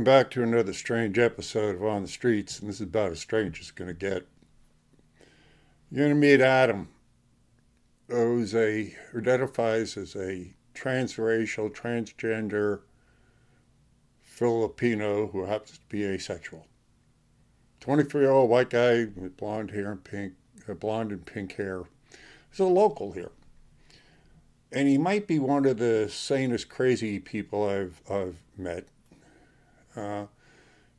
Welcome back to another strange episode of On the Streets, and this is about as strange as it's going to get. You're going to meet Adam, who identifies as a transracial, transgender Filipino who happens to be asexual. 23-year-old white guy with blonde and pink hair. He's a local here. And he might be one of the sanest, crazy people I've met.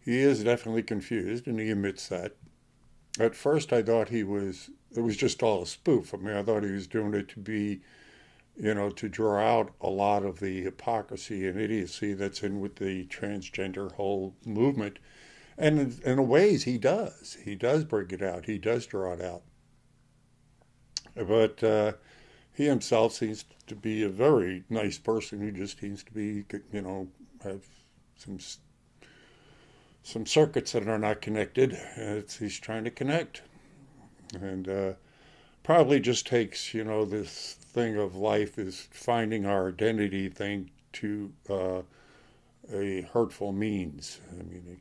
He is definitely confused, and he admits that. At first, I thought it was just all a spoof. I mean, I thought he was doing it to be, to draw out a lot of the hypocrisy and idiocy that's in with the transgender whole movement. And in ways, he does. He does bring it out. He does draw it out. But he himself seems to be a very nice person who just seems to be, have some circuits that are not connected. He's trying to connect. And probably just takes, this thing of life is finding our identity thing to a hurtful means. I mean,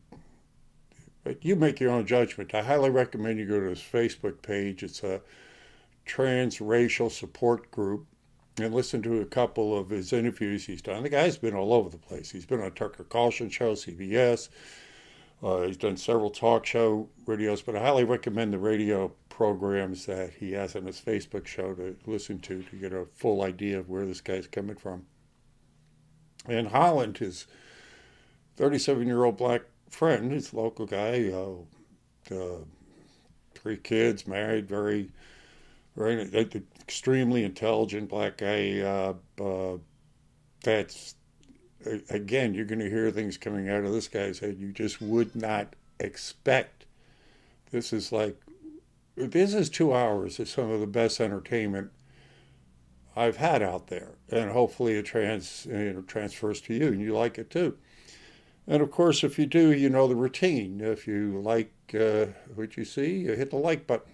but you make your own judgment. I highly recommend you go to his Facebook page. It's a transracial support group, and listen to a couple of his interviews he's done. The guy's been all over the place. He's been on Tucker Carlson show, CBS. He's done several talk show videos, but I highly recommend the radio programs that he has on his Facebook show to listen to get a full idea of where this guy's coming from. And Holland, his 37-year-old black friend, his local guy, 3 kids, married, very extremely intelligent black guy. That's, again, you're going to hear things coming out of this guy's head you just would not expect. This is 2 hours of some of the best entertainment I've had out there, and hopefully it transfers to you and you like it too. And of course, if you do, you know the routine. If you like what you see, you hit the like button.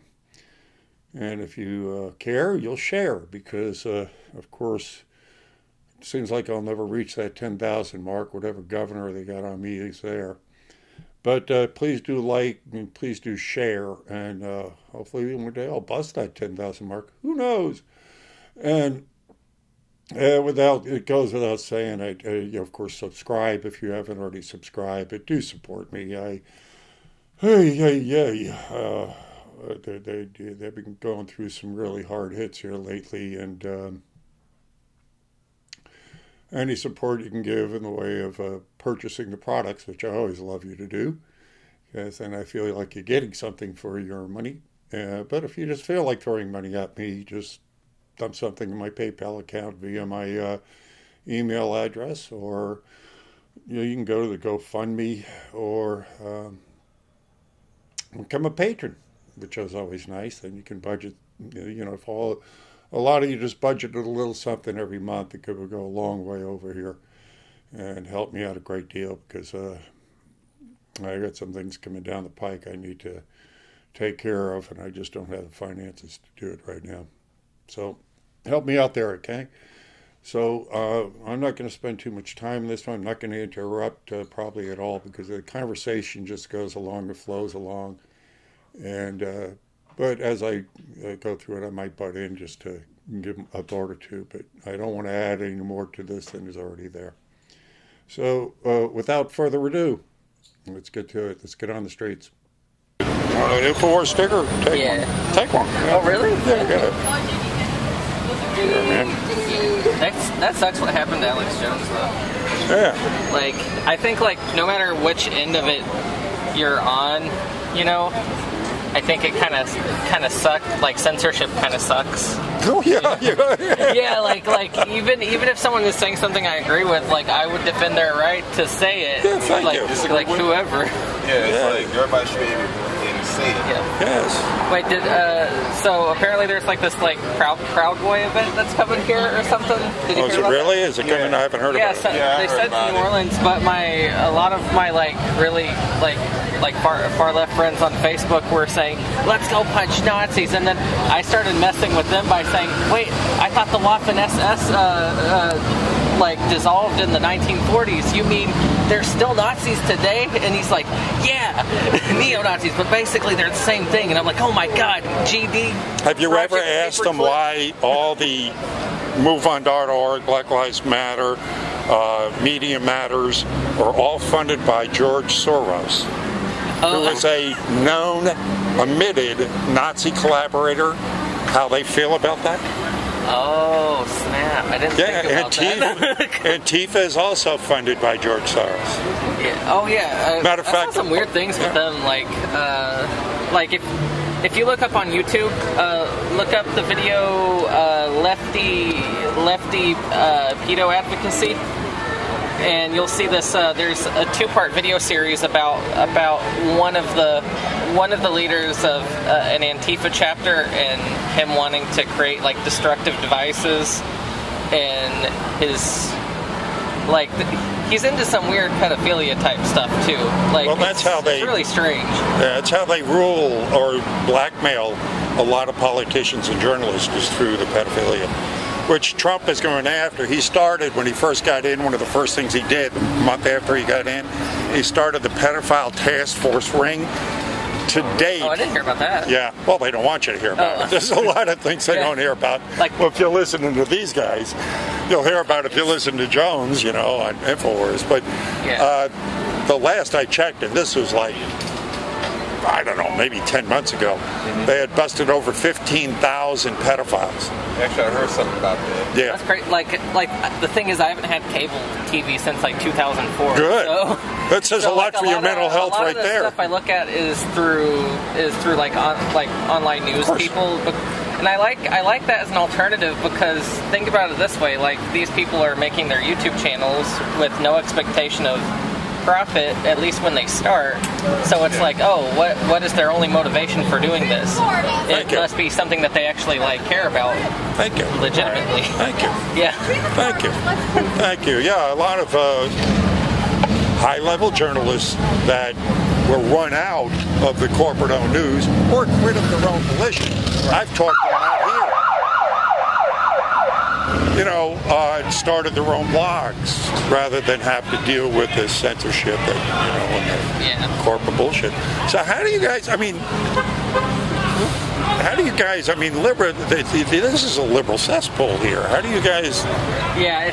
And if you care, you'll share, because, of course, it seems like I'll never reach that 10,000 mark. Whatever governor they got on me is there. But please do like and please do share. And hopefully one day I'll bust that 10,000 mark. Who knows? And it goes without saying, of course, subscribe if you haven't already subscribed. But do support me. They've been going through some really hard hits here lately, and any support you can give in the way of purchasing the products, which I always love you to do, because then I feel like you're getting something for your money. But if you just feel like throwing money at me, just dump something in my PayPal account via my email address, or you can go to the GoFundMe, or become a patron, which is always nice. Then you can budget, if a lot of you just budgeted a little something every month, it could go a long way over here and help me out a great deal, because I got some things coming down the pike I need to take care of, and I just don't have the finances to do it right now. So help me out there, okay? So I'm not going to spend too much time on this one. I'm not going to interrupt probably at all, because the conversation just goes along, it flows along. And but as I go through it, I might butt in just to give them a thought or two, but I don't want to add any more to this than is already there. So without further ado, let's get to it. Let's get on the streets. An InfoWars sticker? Take one. Take one. Oh, really? Yeah, get it. Sure, man. That sucks what happened to Alex Jones, though. Yeah. I think, no matter which end of it you're on, I think it kind of sucked. Censorship kind of sucks. Oh yeah. Yeah, even if someone is saying something I agree with, I would defend their right to say it. Yeah, thank you. Whoever. Yeah, it's everybody should be able to say it. Yeah. Yes. Wait, so apparently there's this Proud Boy event that's coming here or something. Did you hear about really? that? Is it coming? I haven't heard about it. They said New Orleans, but a lot of my really far left friends on Facebook were saying, let's go punch Nazis, and then I started messing with them by saying, wait, I thought the Waffen SS like dissolved in the 1940s. You mean there's still Nazis today? And he's like, yeah, neo-Nazis, but basically they're the same thing. And I'm like, oh my God, GD. Have you ever asked them why all the MoveOn.org, Black Lives Matter, Media Matters are all funded by George Soros, who is a known, admitted Nazi collaborator? How they feel about that? Oh, snap. I didn't think about that. Antifa is also funded by George Soros. Yeah. Oh, yeah. Matter of fact, I saw some weird things with them, like if you look up on YouTube, look up the video lefty pedo advocacy, and you'll see this. There's a 2-part video series about one of the leaders of an Antifa chapter and him wanting to create like destructive devices, and his like he's into some weird pedophilia type stuff too. Like, well, that's how they. It's really strange. Yeah, it's how they rule or blackmail a lot of politicians and journalists is through the pedophilia, which Trump is going after. He started when he first got in. One of the first things he did a month after he got in, he started the pedophile task force ring. To date, I didn't hear about that. Yeah, well, they don't want you to hear about it. There's a lot of things they don't hear about. Like, well, if you're listening to these guys, you'll hear about it if you listen to Jones, you know, on InfoWars. But the last I checked, and this was like, I don't know, maybe 10 months ago, they had busted over 15,000 pedophiles. Actually, I heard something about that. Yeah. That's great. Like the thing is, I haven't had cable TV since like 2004. Good. So, that says a lot for your mental health right there. A lot of the stuff I look at is through like online news people. And I like that as an alternative, because think about it this way: like, these people are making their YouTube channels with no expectation of profit, at least when they start. So it's like, oh, what is their only motivation for doing this? It must be something that they actually like care about. Thank you. Legitimately. Thank you. Yeah. Thank you. Thank you. Yeah, a lot of high-level journalists that were run out of the corporate-owned news or quit of their own volition. I've talked to them out here. You know, started their own blogs rather than have to deal with this censorship that, and the corporate bullshit. So how do you guys, liberal, this is a liberal cesspool here. How do you guys? Yeah,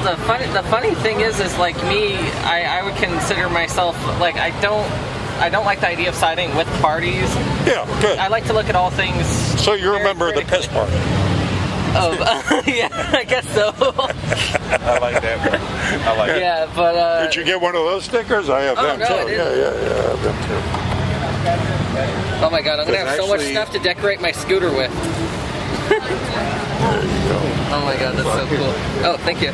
the funny thing is like me, I would consider myself, like, I don't like the idea of siding with parties. Yeah, good. I like to look at all things. So you're a member of the piss party? Yeah, I guess so. I like that. I like it. Yeah, but did you get one of those stickers? I have them too. I didn't. Yeah, I have them too. Oh my God, I'm gonna have so much stuff to decorate my scooter with. There you go. Oh my God, that's so cool. Oh, thank you.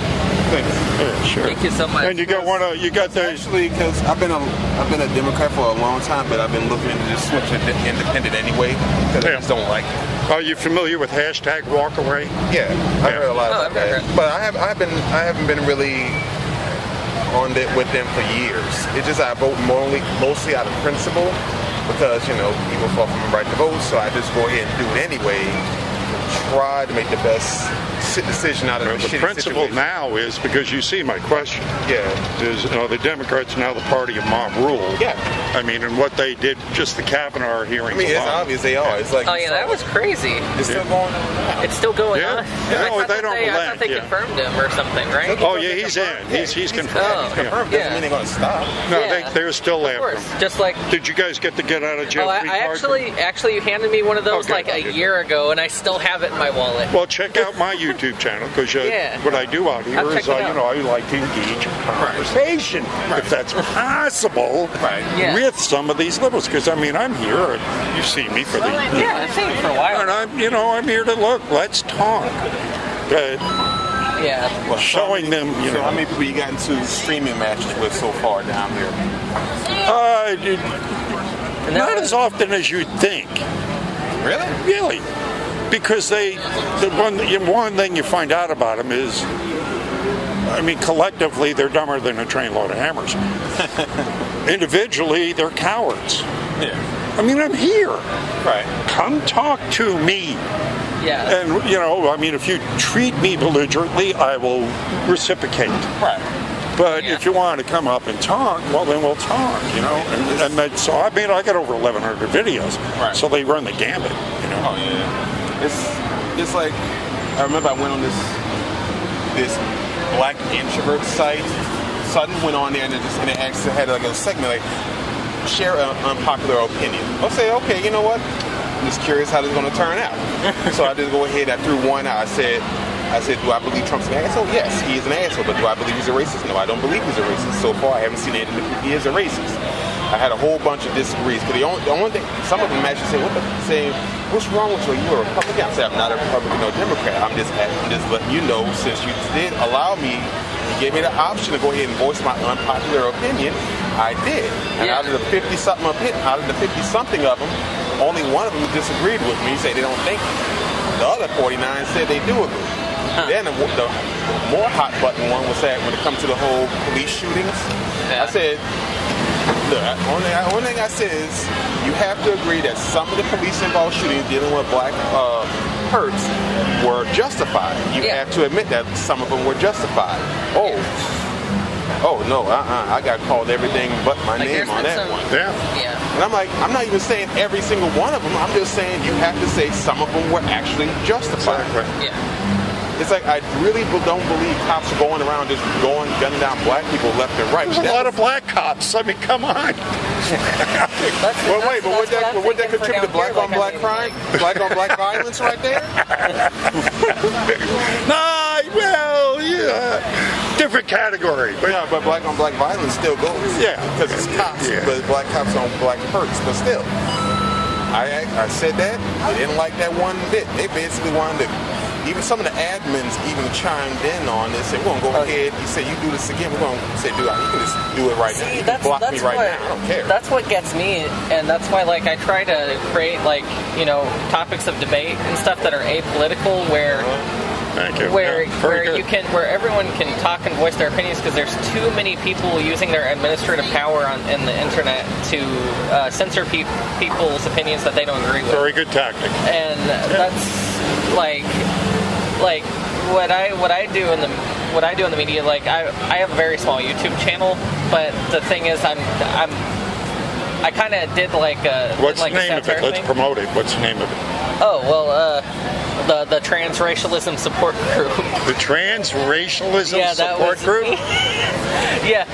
Thanks. Yeah, sure. Thank you so much. And you got one of Actually, because I've been a Democrat for a long time, but I've been looking to just switch to independent anyway, because I just don't like it. Are you familiar with #WalkAway? Yeah, I've heard a lot about that. But I haven't been really on it with them for years. It's just I vote mostly out of principle, because people fought for my right to vote, so I just go ahead and do it anyway. Try to make the best decision out of the shitty principle situation. now is, because you see my question, is the Democrats are now the party of mob rule. Yeah. I mean, and what they did, just the Kavanaugh hearings. I mean, it's obvious they are. It's like, oh yeah, that was crazy. It's still going on now. It's still going on. Yeah, I they don't relent. I thought they confirmed him or something, right? Oh yeah, he's in. He's confirmed. Oh, Confirmed doesn't mean they're going to stop. No, they're still Of after course. him. Just like. Did you guys get the get out of jail free card? Actually, you handed me one of those like a year ago, and I still have it in my wallet. Well, check out my YouTube channel, because what I do out here is, I like to engage in conversation, if that's possible, with some of these liberals. Because I'm here. You've seen me for the I've seen you for a while. and I'm here to look. Let's talk. Well, showing them. So how many people you got into streaming matches with so far down here? Not as often as you'd think. Really? Really. Because the one thing you find out about them is, collectively they're dumber than a trainload of hammers. Individually, they're cowards. Yeah. I'm here. Right. Come talk to me. Yeah. And, you know, I mean, if you treat me belligerently, I will reciprocate. Right. But if you want to come up and talk, well, then we'll talk, you know. And so, I mean, I got over 1,100 videos. Right. So they run the gambit, you know. Oh, yeah. It's like, I remember I went on this black introvert site. So I just went on there and it actually had like a segment like, share an unpopular opinion. I'll say, okay, you know what? I'm just curious how this is going to turn out. So I just go ahead, I threw one out. I said, do I believe Trump's an asshole? Yes, he is an asshole. But do I believe he's a racist? No, I don't believe he's a racist. So far, I haven't seen anything that he is a racist. I had a whole bunch of disagrees. Because the only thing, some of them actually say, what's wrong with you? You're a Republican. I say, I'm not a Republican or Democrat. I'm just letting you know, since you did allow me, you gave me the option to go ahead and voice my unpopular opinion, I did. And out of the 50-something of them, only one of them disagreed with me. Say they don't think it. The other 49 said they do agree. Then the more hot button one was that when it comes to the whole police shootings, I said, look, only thing I said is you have to agree that some of the police-involved shootings dealing with black hurts were justified. You have to admit that some of them were justified. Oh no, I got called everything but my name on that one. Yeah. And I'm like, I'm not even saying every single one of them. I'm just saying you have to say some of them were actually justified. Exactly. Yeah. It's like I really don't believe cops are going around just gunning down black people left and right. There's a lot of black cops. I mean, come on. Well, wait, but would that contribute to black on black crime? Black on black violence right there? Nah, well, yeah. Different category. But Yeah, but black on black violence still goes. Yeah. Because it's cops, but black cops on black hurts, but still. I said that. They didn't like that one bit. They basically wanted to. Even some of the admins even chimed in on this. We're going to go ahead. You say you do this again. We're going to say, dude, you can just do it right now. You can block me right now. I don't care. That's what gets me, and that's why, like, I try to create, like, you know, topics of debate and stuff that are apolitical, where where everyone can talk and voice their opinions, because there's too many people using their administrative power in the internet to censor people's opinions that they don't agree with. Very good tactic. And that's like what I do in the media. Like I have a very small YouTube channel, but the thing is I kind of did What's the name of it? Let's promote it. What's the name of it? Oh, well, the transracialism support group. The transracialism support group? Yeah.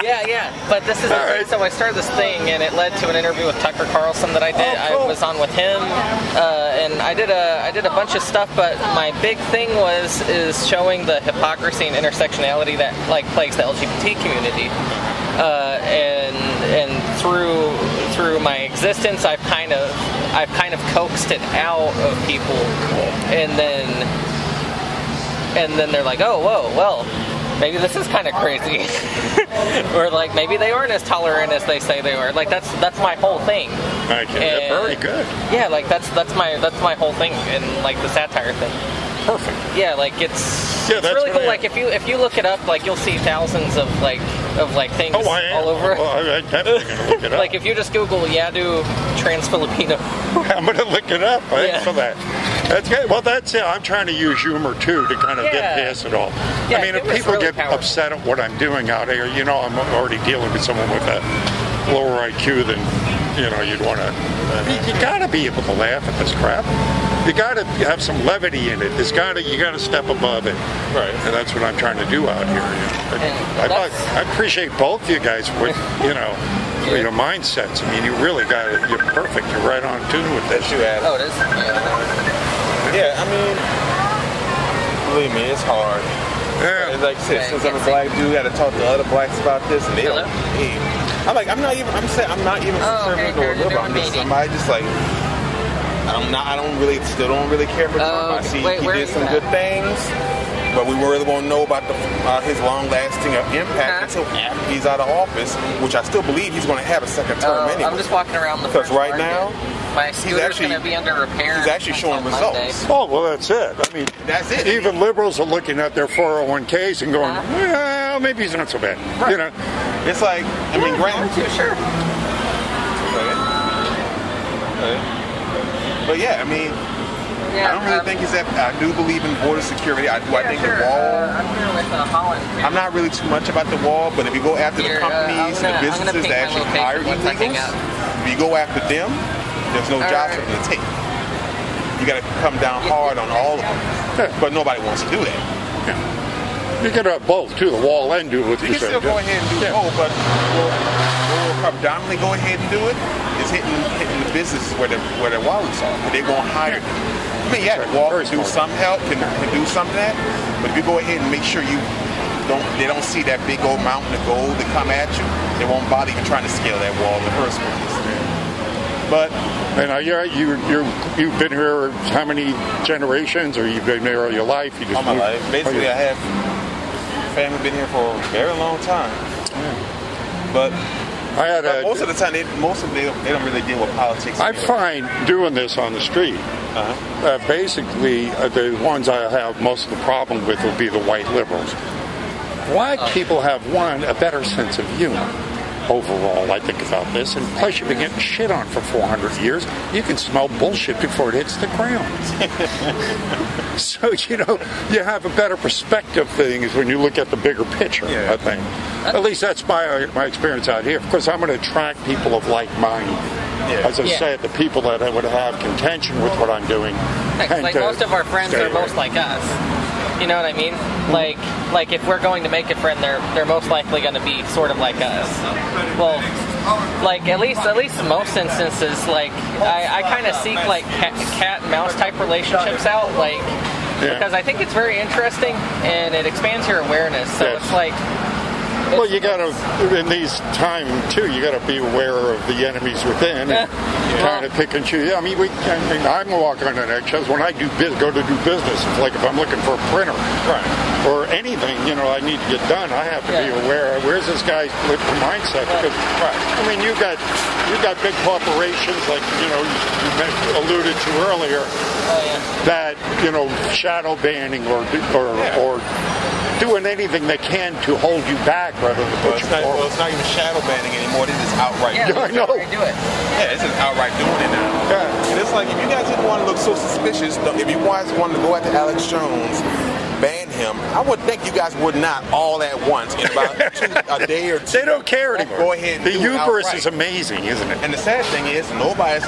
Yeah. But this is the thing. So I started this thing, and it led to an interview with Tucker Carlson that I did. Oh, cool. I was on with him, and I did a bunch of stuff. But my big thing is showing the hypocrisy and intersectionality that plagues the LGBT community. And through my existence, I've kind of coaxed it out of people, and then they're like, oh, whoa, well, maybe this is kind of crazy, or like maybe they aren't as tolerant as they say they are. Like that's my whole thing. Okay, very good. Yeah, like that's my whole thing, and like the satire thing. Perfect. Yeah, like it's really cool. Like if you look it up, like you'll see thousands of things all over. Well, I'm definitely gonna look it up. Like if you just Google Yadu trans Filipino. I'm gonna look it up. Thanks for that. That's good. Well, that's it. I'm trying to use humor too to kind of get past it all. Yeah, I mean, if people get upset at what I'm doing out here, you know, I'm already dealing with someone with a lower IQ than you'd want to. You gotta be able to laugh at this crap. You got to have some levity in it. You got to step above it, right? And that's what I'm trying to do out here. I appreciate both you guys with mindsets. I mean, you're perfect. You're right on tune with this. You have. Oh, it is. Yeah, I mean, believe me, it's hard. Yeah. It's like since I'm a black dude, I got to talk to other blacks about this, and they don't. I'm not even conservative or liberal. I'm just somebody just like. Still don't really care for Trump. I see he did some good things, but we really won't know about his long-lasting impact until after he's out of office, which I still believe he's going to have a second term anyway. I'm just walking around because right now my scooter's going to be under repair. He's actually showing results. Oh, well, that's it. I mean, that's it. Even liberals are looking at their 401ks and going, well, maybe he's not so bad. Right. It's like, I mean, I'm too sure. Okay. But yeah, I mean, I don't really think it's that. I do believe in border security. I think the wall. I'm here with Holland. I'm not really too much about the wall, but if you go after the companies and the businesses that actually hire illegals, if you go after them, there's no jobs for them to take. You got to come down hard on all of them. But nobody wants to do that. You can have both, too, the wall and do what you can still go ahead and do both, but we'll predominantly go ahead and do it is hitting the businesses where their wallets are. They won't hire them. I mean, yeah, the wall can do some help, can do some of that, but if you go ahead and make sure they don't see that big old mountain of gold that come at you, they won't bother even trying to scale that wall in the first place. But and you've been here how many generations, or you've been here all your life? You just all my life. Basically, I have family been here for a very long time. But most of the time, they don't really deal with politics. I find doing this on the street. Basically, the ones I have most of the problem with will be the white liberals. Black people have a better sense of humor. Overall, I think about this, and plus you've been getting shit on for 400 years. You can smell bullshit before it hits the ground. So, you have a better perspective of things when you look at the bigger picture, I think. At least that's my experience out here. Of course, I'm going to attract people of like mind. As I said, the people that would have contention with what I'm doing. Like most of our friends are most like us. You know what I mean? Like if we're going to make a friend, they're most likely going to be sort of like us. Well, like at least in most instances, like I kind of seek like cat and mouse type relationships out, because I think it's very interesting and it expands your awareness. So it's like. Well, you got to, in these times, too, you got to be aware of the enemies within and kind of pick and choose. I'm walking on eggshells. When I go to do business, it's like if I'm looking for a printer or anything, I need to get done, I have to be aware of where's this guy's political mindset. Because, you've got big corporations like, you alluded to earlier that, shadow banning or doing anything they can to hold you back rather than put you forward. Well, it's not even shadow banning anymore. This is outright doing it. I know. Yeah, this is outright doing it now. Yeah. And it's like, if you guys didn't want to look so suspicious, if you guys wanted to go after Alex Jones, ban him, I would think you guys would not all at once in about a day or two. They don't care anymore. Go ahead and the hubris is amazing, isn't it? And the sad thing is, everybody's,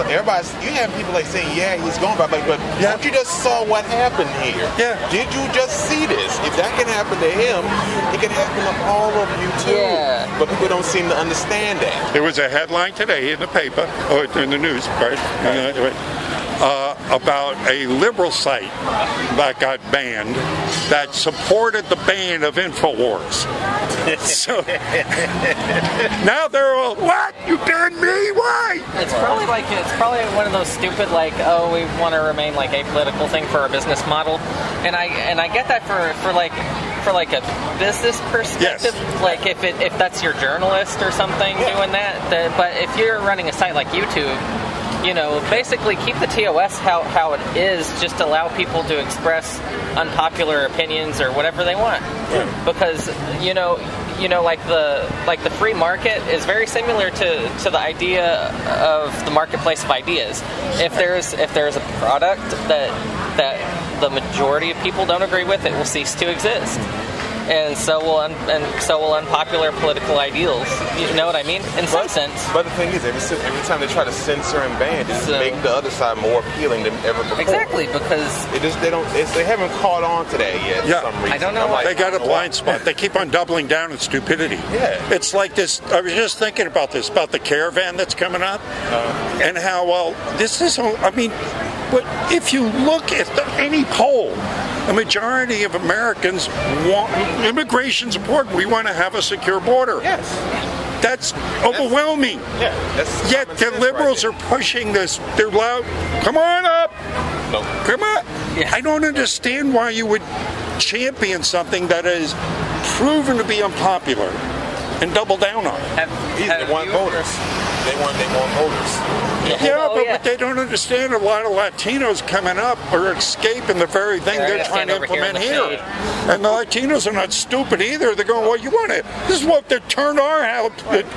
you have people like saying, yeah, he's going by, but don't you just saw what happened here? Yeah. Did you just see this? If that can happen to him, it can happen to all of you too. Yeah. But people don't seem to understand that. There was a headline today in the paper, or in the news, about a liberal site that got banned that supported the ban of InfoWars. So now they're all, what? You banned me? Why? It's probably one of those stupid we want to remain like apolitical thing for our business model, and I get that for like a business perspective, like if that's your journalist or something doing that, but if you're running a site like YouTube, basically keep the TOS how it is, just allow people to express unpopular opinions or whatever they want. Because like the free market is very similar to the idea of the marketplace of ideas. If there's a product that the majority of people don't agree with, it will cease to exist. And so will unpopular political ideals. You know what I mean? In some sense. But the thing is, every time they try to censor and ban, they make the other side more appealing than ever before. Exactly, because they haven't caught on to that yet. For some reason. I don't know. They got a blind spot. They keep on doubling down on stupidity. Yeah. It's like this. I was just thinking about this, about the caravan that's coming up, and how this is. But if you look at any poll, the majority of Americans want immigration's important. We want to have a secure border. Yes. That's overwhelming. Yet the liberals are pushing this. They're loud. Come on up. No. Come on. Yeah. I don't understand why you would champion something that is proven to be unpopular and double down on it. They want voters. They want voters. But they don't understand a lot of Latinos coming up are escaping the very thing they're trying to implement here. And the Latinos are not stupid either. They're going, well, you want it. This is what they turned our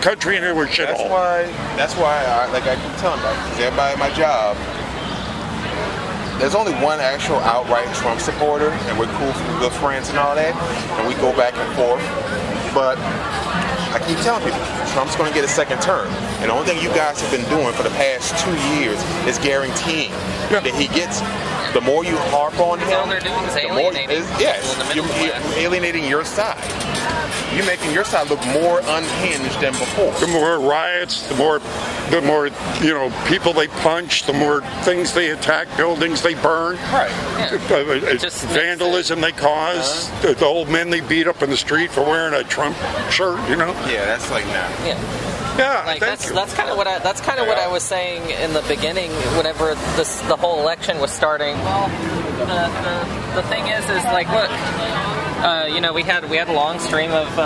country into a shithole. That's why I keep telling them, because everybody at my job, there's only one actual outright Trump supporter, and we're cool, good friends and all that, and we go back and forth. But I keep telling people, Trump's going to get a second term. And the only thing you guys have been doing for the past 2 years is guaranteeing that he gets. The more you harp on him, all they're doing is alienating you're alienating your side. You're making your side look more unhinged than before. The more riots, the more people they punch, the more things they attack, buildings they burn, right? Yeah. Vandalism they cause, the old men they beat up in the street for wearing a Trump shirt, Yeah, that's like now. Yeah. Yeah, like that's kind of what I was saying in the beginning. Whenever the whole election was starting, well, the thing is like, look, we had a long stream of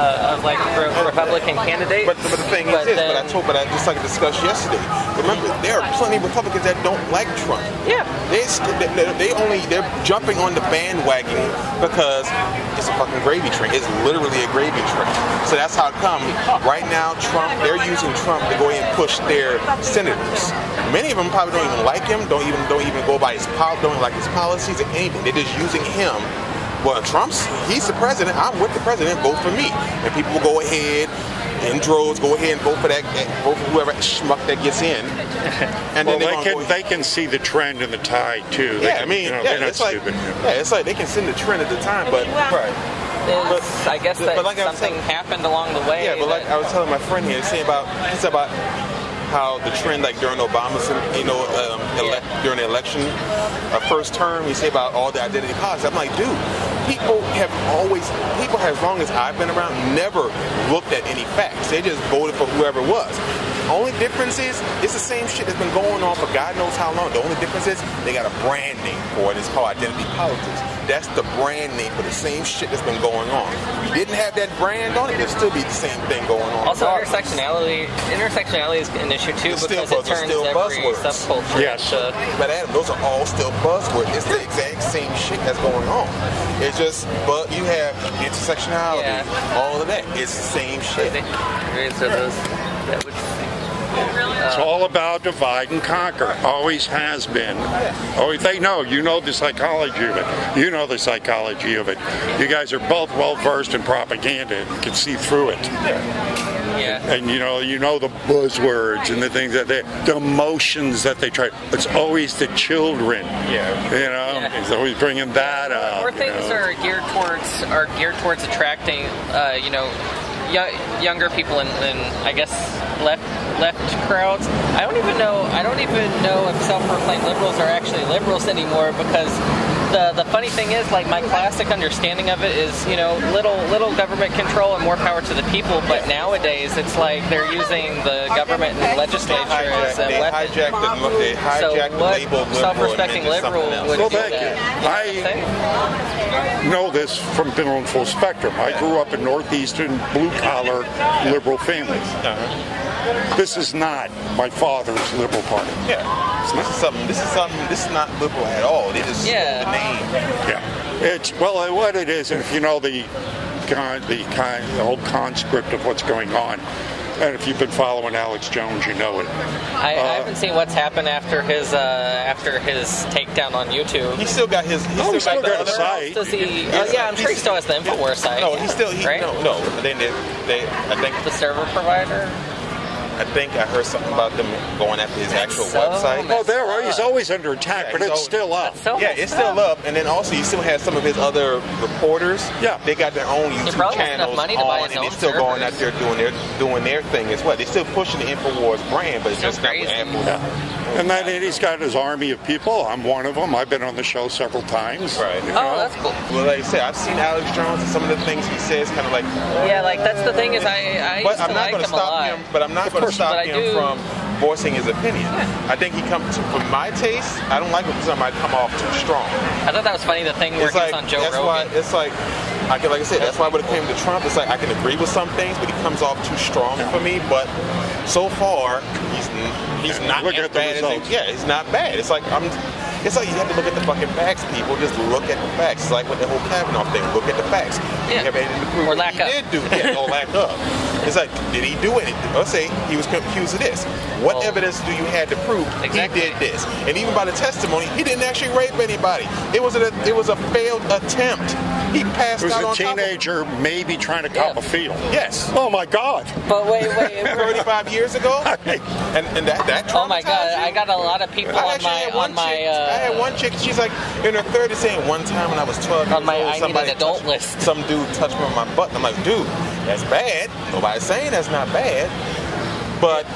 like Republican candidates. But the thing is, but I just like discussed yesterday. Remember, there are plenty of Republicans that don't like Trump. Yeah, they're jumping on the bandwagon because it's a fucking gravy train. It's literally a gravy train. So that's how it comes. Right now, they're using Trump to go ahead and push their senators. Many of them probably don't even like him. Don't even go by don't like his policies or anything. They're just using him. Well, he's the president. I'm with the president. Vote for me. And people will go ahead in droves, go ahead and vote for whoever schmuck that gets in. And then they can see the trend and the tide too. They're not stupid. It's like they can see the trend at the time, but right. I guess something happened along the way. Yeah, but like I was telling my friend here, he said about how the trend, like during Obama's, during the election, first term, he said about all the identity politics. I'm like, dude, people have as long as I've been around, never looked at any facts. They just voted for whoever it was. Only difference is, it's the same shit that's been going on for God knows how long. The only difference is, they got a brand name for it. It's called identity politics. That's the brand name for the same shit that's been going on. If you didn't have that brand on it, there'd still be the same thing going on. Also, intersectionality is an issue too, because it turns every subculture into... But Adam, those are all still buzzwords. It's the exact same shit that's going on. It's just, but you have intersectionality, all of that. It's the same shit. It's all about divide and conquer. Always has been. They know. You know the psychology of it. You know the psychology of it. You guys are both well versed in propaganda and can see through it. Yeah. And you know the buzzwords and the things that the emotions that they try. It's always the children. Yeah. It's always bringing that up. More things are geared towards attracting, younger people and I guess left crowds. I don't even know if self-proclaimed liberals are actually liberals anymore, because the funny thing is, like, my classic understanding of it is, little government control and more power to the people. But nowadays, it's like they're using the government and legislature as a weapon. They hijacked the label self-respecting liberal would do thank that. you. I know this from being on full spectrum. I grew up in northeastern blue-collar liberal family. This is not my father's liberal party. Yeah. This is not liberal at all. They just the name. Yeah. What it is, if you know the whole conscript of what's going on, and if you've been following Alex Jones, you know it. I haven't seen what's happened after his takedown on YouTube. He still got his. He's still got a site. Does he? I'm sure he still has the Infowars site. No, right? No. I think the server provider. I think I heard something about them going after his actual website. He's always under attack, but it's still up. It's still up. And then also you still have some of his other reporters. Yeah. They got their own YouTube channels on, and they're still going out there doing their thing as well. They're still pushing the Infowars brand, but it's just not with Apple. Yeah. And then he's got his army of people. I'm one of them. I've been on the show several times. Right. Oh, that's cool. Well, like I said, I've seen Alex Jones and some of the things he says, kind of like. Yeah, like that's the thing is I used to like him a lot. But I'm not going to stop him from voicing his opinion. I think he comes to, for my taste, I don't like when somebody come off too strong. I thought that was funny, the thing where he was on Joe Rogan. It's like I said, that's why when it came to Trump, it's like I can agree with some things, but he comes off too strong for me. But so far, he's not as bad as he's not bad. It's like you have to look at the fucking facts, people. Just look at the facts. It's like with the whole Kavanaugh thing. Look at the facts. Yeah. You have anything to prove or lack up. Or lack up. It's like, did he do it? Let's say he was accused of this. What evidence do you have to prove he did this? And even by the testimony, he didn't actually rape anybody. It was a failed attempt. He passed out on top of him. It was a teenager maybe trying to cop a field. Yes. Oh my God. But wait. 35 years ago? And that oh my God, I got a lot of people I had one chick, she's like in her 30s saying, one time when I was 12 years on my old, I need an adult list. Some dude touched me on my butt. I'm like, dude, that's bad. Nobody's saying that's not bad. But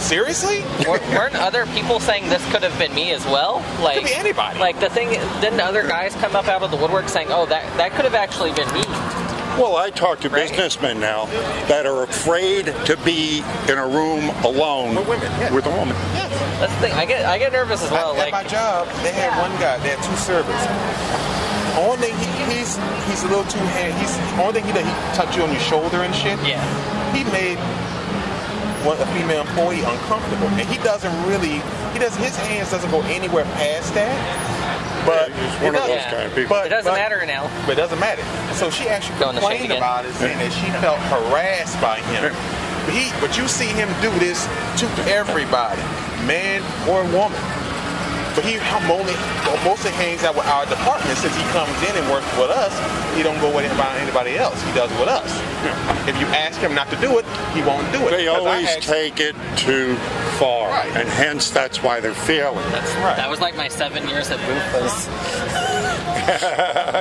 seriously? Weren't other people saying this could have been me as well? Like, could be anybody. Like the thing, didn't other guys come up out of the woodwork saying, oh, that could have actually been me? Well, I talk to businessmen now that are afraid to be in a room alone with women. Yeah. With a woman. Yes. That's the thing. I get nervous as well. At my job, they had one guy. They had two servers. Only he's a little too hand. Only thing he did, he touched you on your shoulder and shit. Yeah. He made a female employee uncomfortable, and his hands doesn't go anywhere past that. But he's one of those kind of people. It doesn't matter now. But it doesn't matter. So she actually complained about it, saying that she felt harassed by him. But you see him do this to everybody, man or woman. But he mostly hangs out with our department. Since he comes in and works with us, he don't go with anybody else. He does it with us. Yeah. If you ask him not to do it, he won't do it. They always take it too far, and hence that's why they're failing. That's right. That was like my 7 years at Bufas.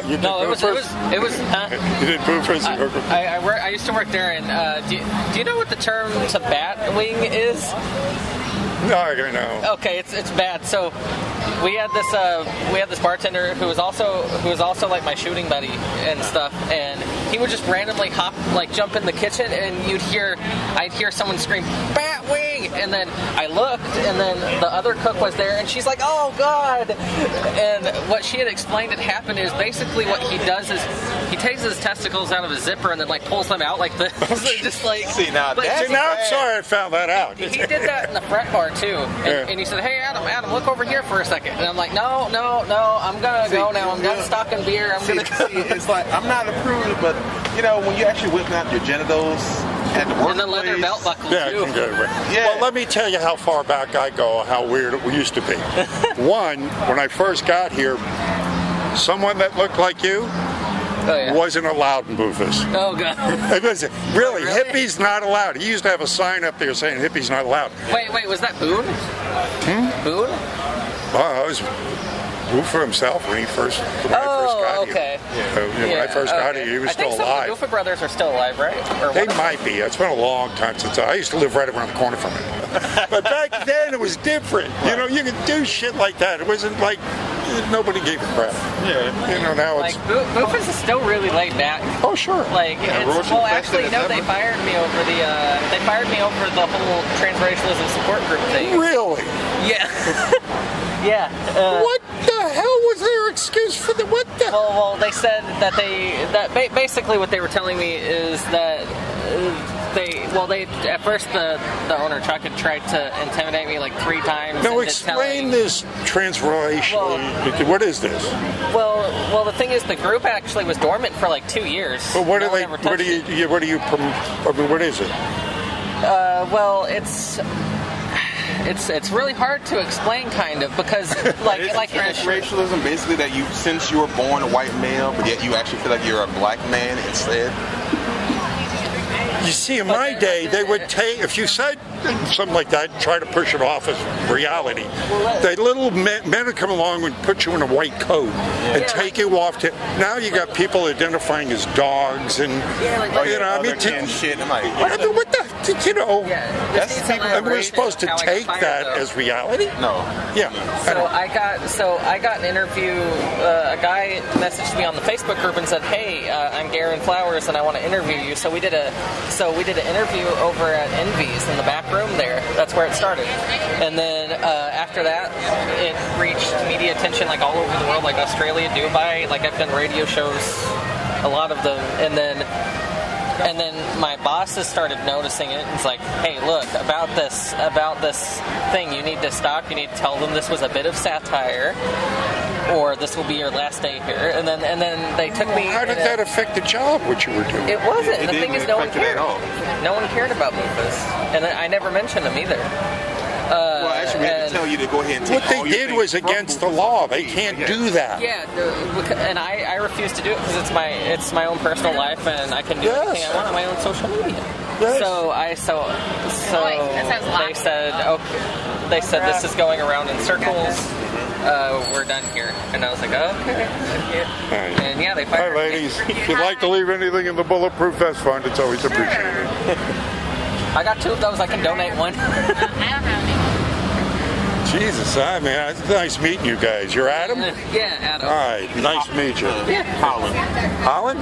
You did it was. You did Bufas? I used to work there, and do you know what the term to bat wing is? No, I don't know. Okay, it's bad. So we had this bartender who was also like my shooting buddy and stuff, and he would just randomly jump in the kitchen, and I'd hear someone scream "Bat wing," and then I looked, and then the other cook was there, and she's like, "Oh God!" And what she had explained had happened is basically what he does is he takes his testicles out of his zipper and then pulls them out like this, just like. See now, I'm sorry I found that out. He did that in the frat bar too, and he said, "Hey Adam, look over here for a second." And I'm like, "No, I'm gonna go now. I'm done stocking beer. I'm gonna go." It's like I'm not approved, but when you actually whip out your genitals at the workplace, and the leather belt buckle too. Yeah. Well, let me tell you how far back I go, how weird it used to be. One, when I first got here, someone that looked like you wasn't allowed in Bufas. Oh God! It was really hippies not allowed. He used to have a sign up there saying hippies not allowed. Wait, was that Boone? Boone? Well, it was Buffa himself when I first got okay. here. When I first got here, he was still alive. I think some of the Buffa brothers are still alive, right? They might be. It's been a long time since I used to live right around the corner from it. But back then it was different. You could do shit like that. It wasn't like nobody gave a crap. Yeah. Now it's Buffa's is still really laid back. Oh sure. Actually no, they fired me over the whole transracialism support group thing. Really? Yeah. Yeah. What the hell was their excuse for the what the? Well, they said that basically what they were telling me is that they at first the owner Chuck had tried to intimidate me like 3 times. Now explain this transracial. What is this? Well, the thing is, the group actually was dormant for like 2 years. But what is it? Well, it's really hard to explain, kind of, because like transracialism, basically that since you were born a white male, but yet you actually feel like you're a black man instead. You see, in my day, they would take, if you said something like that, try to push it off as reality. The little men would come along and put you in a white coat and take you off to. Now you got people identifying as dogs and shit. I'm like, what the, and we're supposed to take that as reality? No. Yeah. So I got an interview. A guy messaged me on the Facebook group and said, "Hey, I'm Garen Flowers, and I want to interview you." So we did an interview over at Envy's in the back room there. That's where it started. And then after that, it reached media attention like all over the world, like Australia, Dubai. Like I've done radio shows, a lot of them. And then my bosses started noticing it. It's like, hey, look, about this thing, you need to stop. You need to tell them this was a bit of satire. or this will be your last day here. And then they took me. How did that affect the job, what you were doing? It wasn't. The thing is, no one cared. At all. No one cared about Memphis, and I never mentioned them either. Well, actually, we had to tell you to go ahead and take what they did was against the law. They can't do that. Yeah, and I refuse to do it because it's my own personal life, and I can do anything I want on my own social media. Yes. So they said this is going around in circles. We're done here, and I was like, okay. And yeah, they fired me. Hi, ladies. If you'd like to leave anything in the Bulletproof Vest Fund, it's always appreciated. I got 2 of those. I can donate one. I don't have any. Jesus, man, it's nice meeting you guys. You're Adam? Yeah, Adam. All right, nice to meet you. Yeah. Holland. Holland?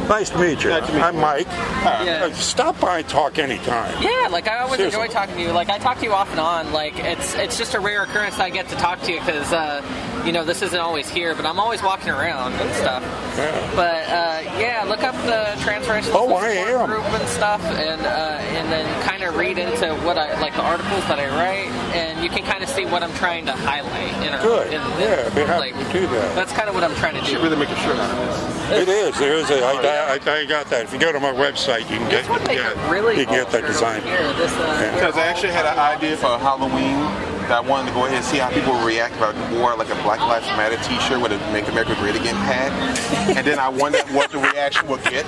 Nice to meet you. I'm Mike. Yeah. Stop by and talk anytime. Yeah, like I always Seriously. enjoy talking to you. Like I talk to you off and on. Like it's just a rare occurrence I get to talk to you because this isn't always here, but I'm always walking around and stuff. Yeah. But yeah, look up the transracial support group and stuff, and then kind of read into what I like the articles that I write, and you can kind of see what I'm trying to highlight. Good. Yeah, I'd be happy to do that. That's kind of what I'm trying to do. You should really make a shirt out of this. It is. There is I got that. If you go to my website, you can get that design. Because I actually had an idea for Halloween that I wanted to go ahead and see how people would react if I wore like a Black Lives Matter t-shirt with a Make America Great Again hat. And then I wondered what the reaction would get.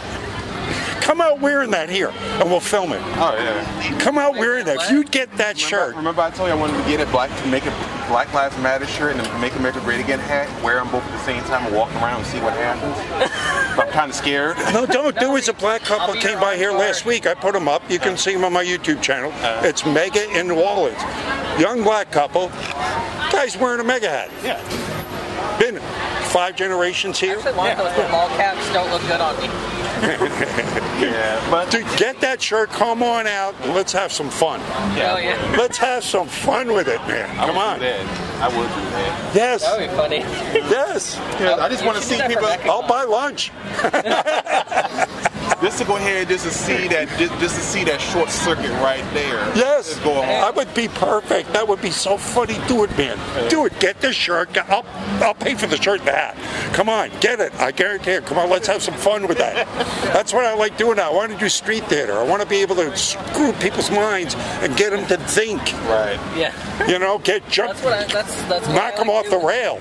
Come out wearing that here, and we'll film it. Oh, yeah. Come out wearing that. If you get that shirt. Remember I told you I wanted to get a make a Black Lives Matter shirt and a Make America Great Again hat, wear them both at the same time and walk around and see what happens. But I'm kind of scared. No, don't. There was a black couple came by here last week. I put them up. You can see them on my YouTube channel. It's Mega in Wallets. Young black couple. Guy's wearing a mega hat. Yeah. Been 5 generations here. Actually, one of those ball caps don't look good on me. Yeah, but To get that shirt, come on out. Let's have some fun. Hell yeah. Let's have some fun with it, man. Come on. I would do that. Yes. That would be funny. Yes. Yeah, I just want to see people. I'll buy lunch. Just to go ahead, just to see that short circuit right there. Yes. Just go on. That would be perfect. That would be so funny. Do it, man. Do it. Get the shirt. I'll pay for the shirt and the hat. Come on, get it. I guarantee it. Come on, let's have some fun with that. That's what I like doing now. I want to do street theater. I want to be able to screw people's minds and get them to think. Right. Yeah. Get jumped. That's what knock them off the rail.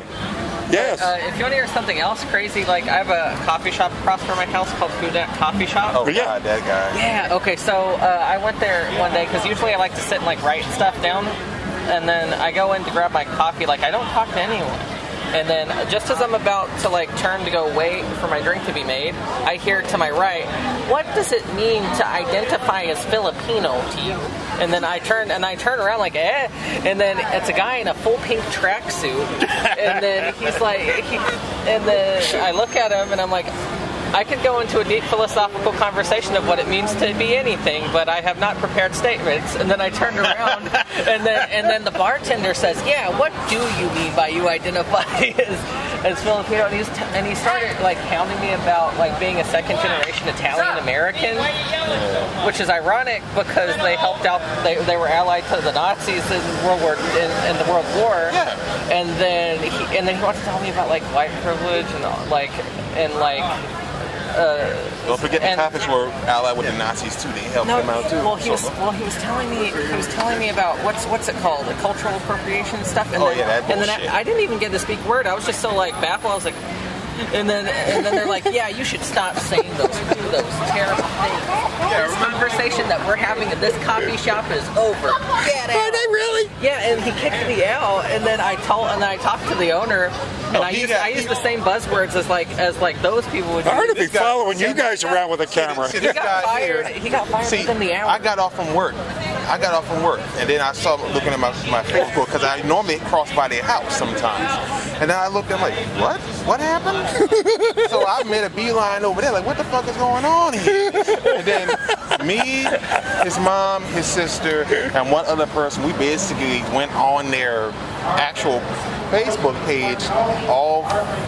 Yes. If you want to hear something else crazy, like I have a coffee shop across from my house called Foodette Coffee Shop. Oh God, that guy. Yeah. Okay. So I went there one day because usually I like to sit and like write stuff down, and then I go in to grab my coffee. Like I don't talk to anyone. And then just as I'm about to like turn to go wait for my drink to be made, I hear to my right, "What does it mean to identify as Filipino to you?" And then I turn around like, eh. And then it's a guy in a full pink tracksuit. And then he's like, and then I look at him and I'm like, I could go into a deep philosophical conversation of what it means to be anything, but I have not prepared statements. And then I turned around, and then the bartender says, "Yeah, what do you mean by you identify as Filipino?" And he started like hounding me about like being a second generation Italian American, which is ironic because they helped out. They were allied to the Nazis in the World War. Yeah. And then he wants to tell me about like white privilege and Don't forget the Catholics were allied with the Nazis too. They helped them out too. Well, he was telling me about what's it called, the cultural appropriation stuff. And that bullshit. And then I didn't even get to speak word. I was just so like baffled. I was like, and then they're like, "Yeah, you should stop saying those terrible things. This conversation that we're having at this coffee shop is over. Get out." Are they really? Yeah, and he kicked me out, and then I talked to the owner, and I used the same buzzwords as like those people would. I heard to be following you guys around with a camera. He got fired within the hour. I got off from work, and then I saw looking at my Facebook because I normally cross by their house sometimes, and then I looked at like, what happened? So I made a beeline over there, like, what the fuck is going on here? And then me, his mom, his sister, and one other person, we basically went on their actual Facebook page. All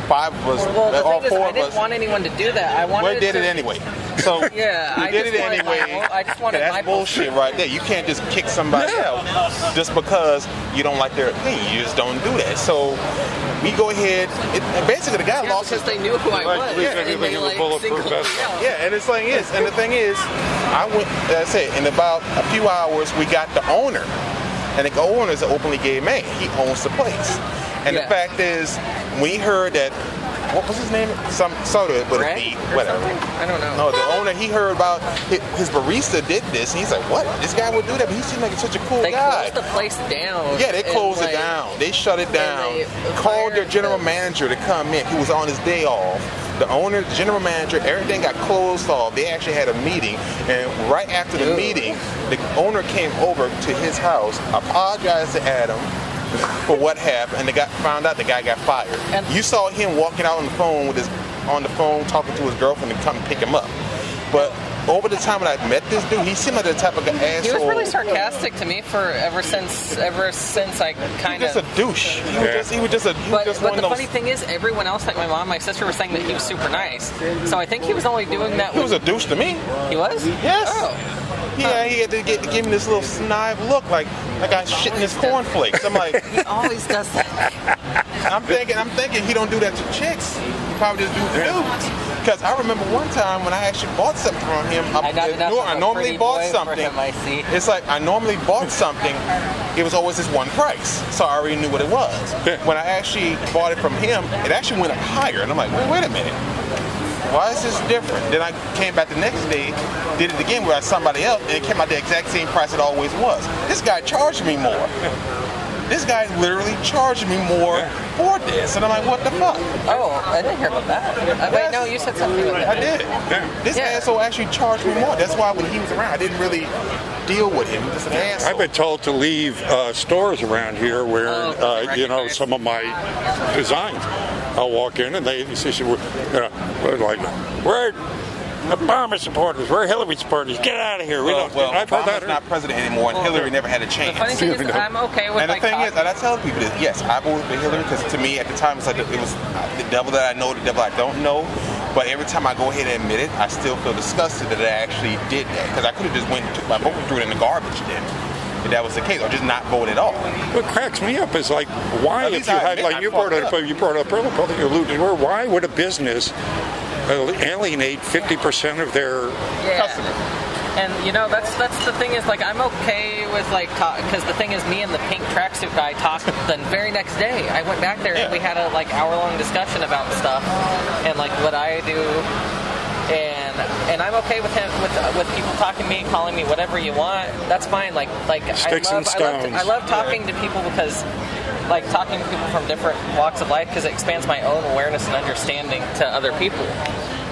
5 of us, Well, the all thing is, 4 I of didn't us. want anyone to do that. I wanted We did it anyway. So yeah, you did it anyway. I just wanted that's my bullshit right there. You can't just kick somebody out just because you don't like their opinion. You just don't do that. So we go ahead. Basically, the guy lost because they knew who I was. Yeah, and they like singled me out. Yeah, and the thing is, I went. As I said, in about a few hours, we got the owner, and the owner is an openly gay man. He owns the place, and the fact is, we heard that. What was his name? Some soda, but a B, whatever. I don't know. No, the owner, he heard about his barista did this, and he's like, "What? This guy would do that?" But he seemed like such a cool guy. They closed the place down. Yeah, they closed it down. They shut it down. Called their general manager to come in. He was on his day off. The owner, the general manager, everything got closed off. They actually had a meeting, and right after the meeting, the owner came over to his house, apologized to Adam for what happened, and found out the guy got fired. And you saw him walking out on the phone talking to his girlfriend to come pick him up. But over the time when I met this dude, he seemed like the type of asshole. He was really sarcastic to me ever since I kind of. He was just a douche. He was just But the funny thing is, everyone else, like my mom, my sister, was saying that he was super nice. So I think he was only doing that. He was a douche to me. He was? Yes. Oh. Yeah, he had to give me this little snide look, like I shitting his cornflakes. I'm like, he always does that. I'm thinking he don't do that to chicks. He probably just do it to dudes. Because I remember one time when I actually bought something from him. I normally bought something. It's like I normally bought something. It was always this one price, so I already knew what it was. When I actually bought it from him, it actually went up higher, and I'm like, wait a minute. Why is this different? Then I came back the next day, did it again with somebody else, and it came out the exact same price it always was. This guy charged me more. This guy literally charged me more for this. And I'm like, what the fuck? Oh, I didn't hear about that. Wait, no, you said something about that. I did. This asshole actually charged me more. That's why when he was around, I didn't really deal with him. He was an asshole. I've been told to leave stores around here where, some of my designs. I'll walk in and they say, we're like, we're Obama supporters, we're Hillary supporters, get out of here. Obama's not president anymore, and Hillary never had a chance. The funny thing is, I'm okay with. And the thing is, and I tell people this, yes, I voted for Hillary because to me at the time it was the devil that I know, the devil I don't know. But every time I go ahead and admit it, I still feel disgusted that I actually did that because I could have just went and took my vote and threw it in the garbage then. If that was the case, or just not vote at all. What cracks me up is like, why if you had, like you brought up earlier, why would a business alienate 50% of their customers? And that's the thing is, like, I'm okay with because the thing is, me and the pink tracksuit guy talked the very next day. I went back there and we had a hour-long discussion about stuff and like what I do. And I'm okay with him with people talking to me, calling me whatever you want. That's fine. I love talking to people because talking to people from different walks of life because it expands my own awareness and understanding to other people.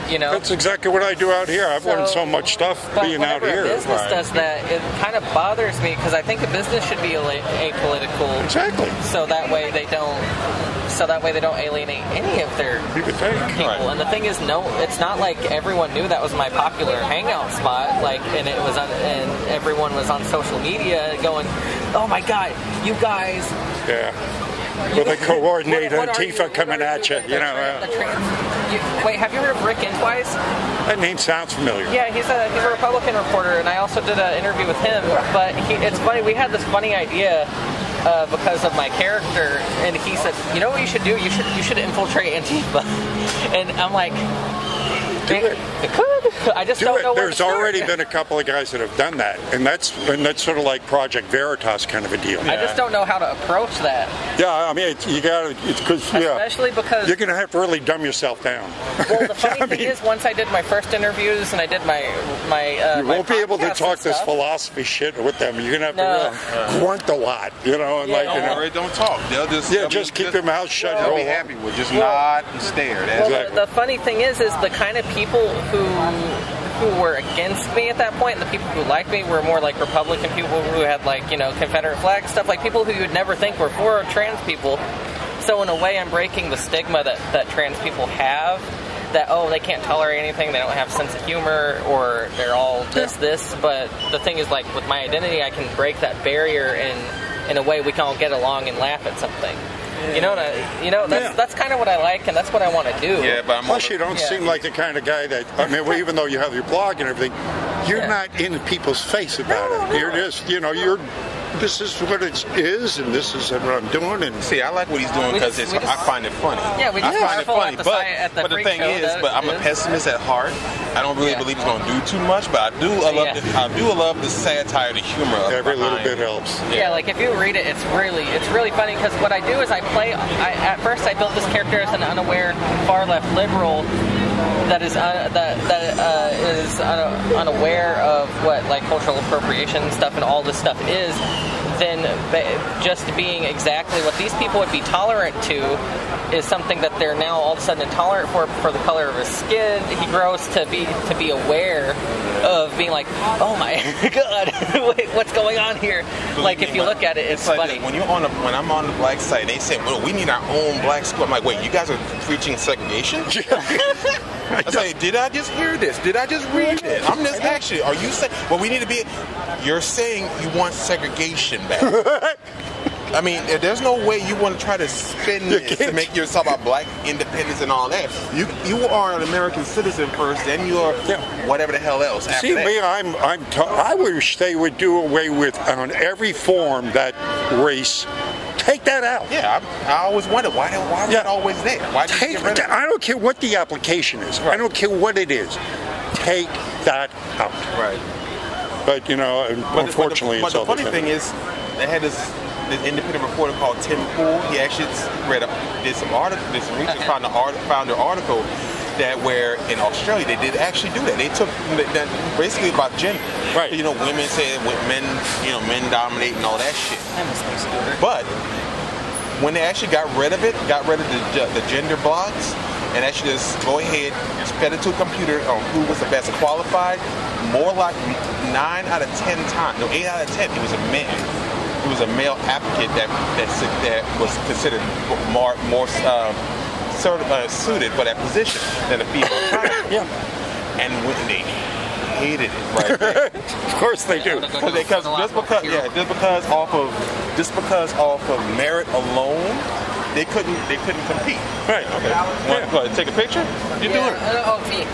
That's exactly what I do out here. I've learned so much stuff being out here. But a business does that, it kind of bothers me because I think a business should be apolitical. Exactly. So that way they don't alienate any of their people. Right. And the thing is, no, it's not like everyone knew that was my popular hangout spot. And it was and everyone was on social media going, "Oh my God, you guys!" Yeah. Well, they coordinate Antifa coming at you, Wait, have you heard of Rick Entwise? That name sounds familiar. Yeah, he's a Republican reporter, and I also did an interview with him. But it's funny, we had this funny idea because of my character, and he said, "You know what you should do? You should infiltrate Antifa." And I'm like, do it. It could. I just don't know where There's already been a couple of guys that have done that, and that's sort of like Project Veritas kind of a deal. I just don't know how to approach that. Yeah, I mean, especially because you're going to have to really dumb yourself down. Well, the funny thing is, once I did my first interviews and I did my you won't be able to talk this philosophy shit with them. You're going to have to grunt a lot, don't talk. They'll just keep your mouth shut. They'll be happy with just nod and stare. The funny thing is the kind of people who were against me at that point, and the people who liked me were more like Republican people who had Confederate flag stuff, like people who you'd never think were for trans people. So in a way, I'm breaking the stigma that trans people have, that they can't tolerate anything, they don't have a sense of humor, or they're all this. But the thing is, with my identity, I can break that barrier, and in a way we can all get along and laugh at something. That's kind of what I like, and that's what I want to do. Yeah, but plus you don't seem like the kind of guy that, I mean, well, even though you have your blog and everything, you're not in people's face about it. You're just, this is what it is, and this is what I'm doing. And see, I like what he's doing because I find it funny. Yeah, we just find it funny. But the thing is, I'm a pessimist pessimist at heart. I don't really believe it's going to do too much, but I do love the satire, the humor. Every little bit helps. Yeah, like if you read it, it's really funny because what I do is at first I built this character as an unaware far left liberal that is unaware of what like cultural appropriation stuff and all this stuff is. Then just being exactly what these people would be tolerant to is something that they're now all of a sudden intolerant for the color of his skin. He grows to be aware of being like, oh my god, what's going on here? Like if you look at it, it's funny. When I'm on the black side, they say, well, we need our own black school. I'm like, wait, you guys are preaching segregation? I say, did I just hear this? Did I just read it? I'm just actually, are you saying, well, we need to be, you're saying you want segregation back. I mean, there's no way you want to try to spin this to make yourself about black independence and all that. You are an American citizen first, then you're whatever the hell else after See, that. me, I wish they would do away with, on every form, that race. Take that out. Yeah, I always wondered why was it always there? Why did you get rid of it? I don't care what the application is. Right. I don't care what it is. Take that out. Right. But unfortunately, but the funny thing is, they had this independent reporter called Tim Pool. He actually did some research, found an article that where in Australia they did actually do that. They took basically about gender. Right. Women said men dominate and all that shit. But when they actually got rid of the gender blogs and actually just go ahead, just fed it to a computer on who was the best qualified, more like 8 out of 10, it was a man. It was a male applicant that was considered more suited for that position than a female candidate. Yeah. And when they hated it, right there. Of course they do. Because just because off of merit alone, they couldn't compete. Right. Okay. Want to take a picture? You do it. Oh, me.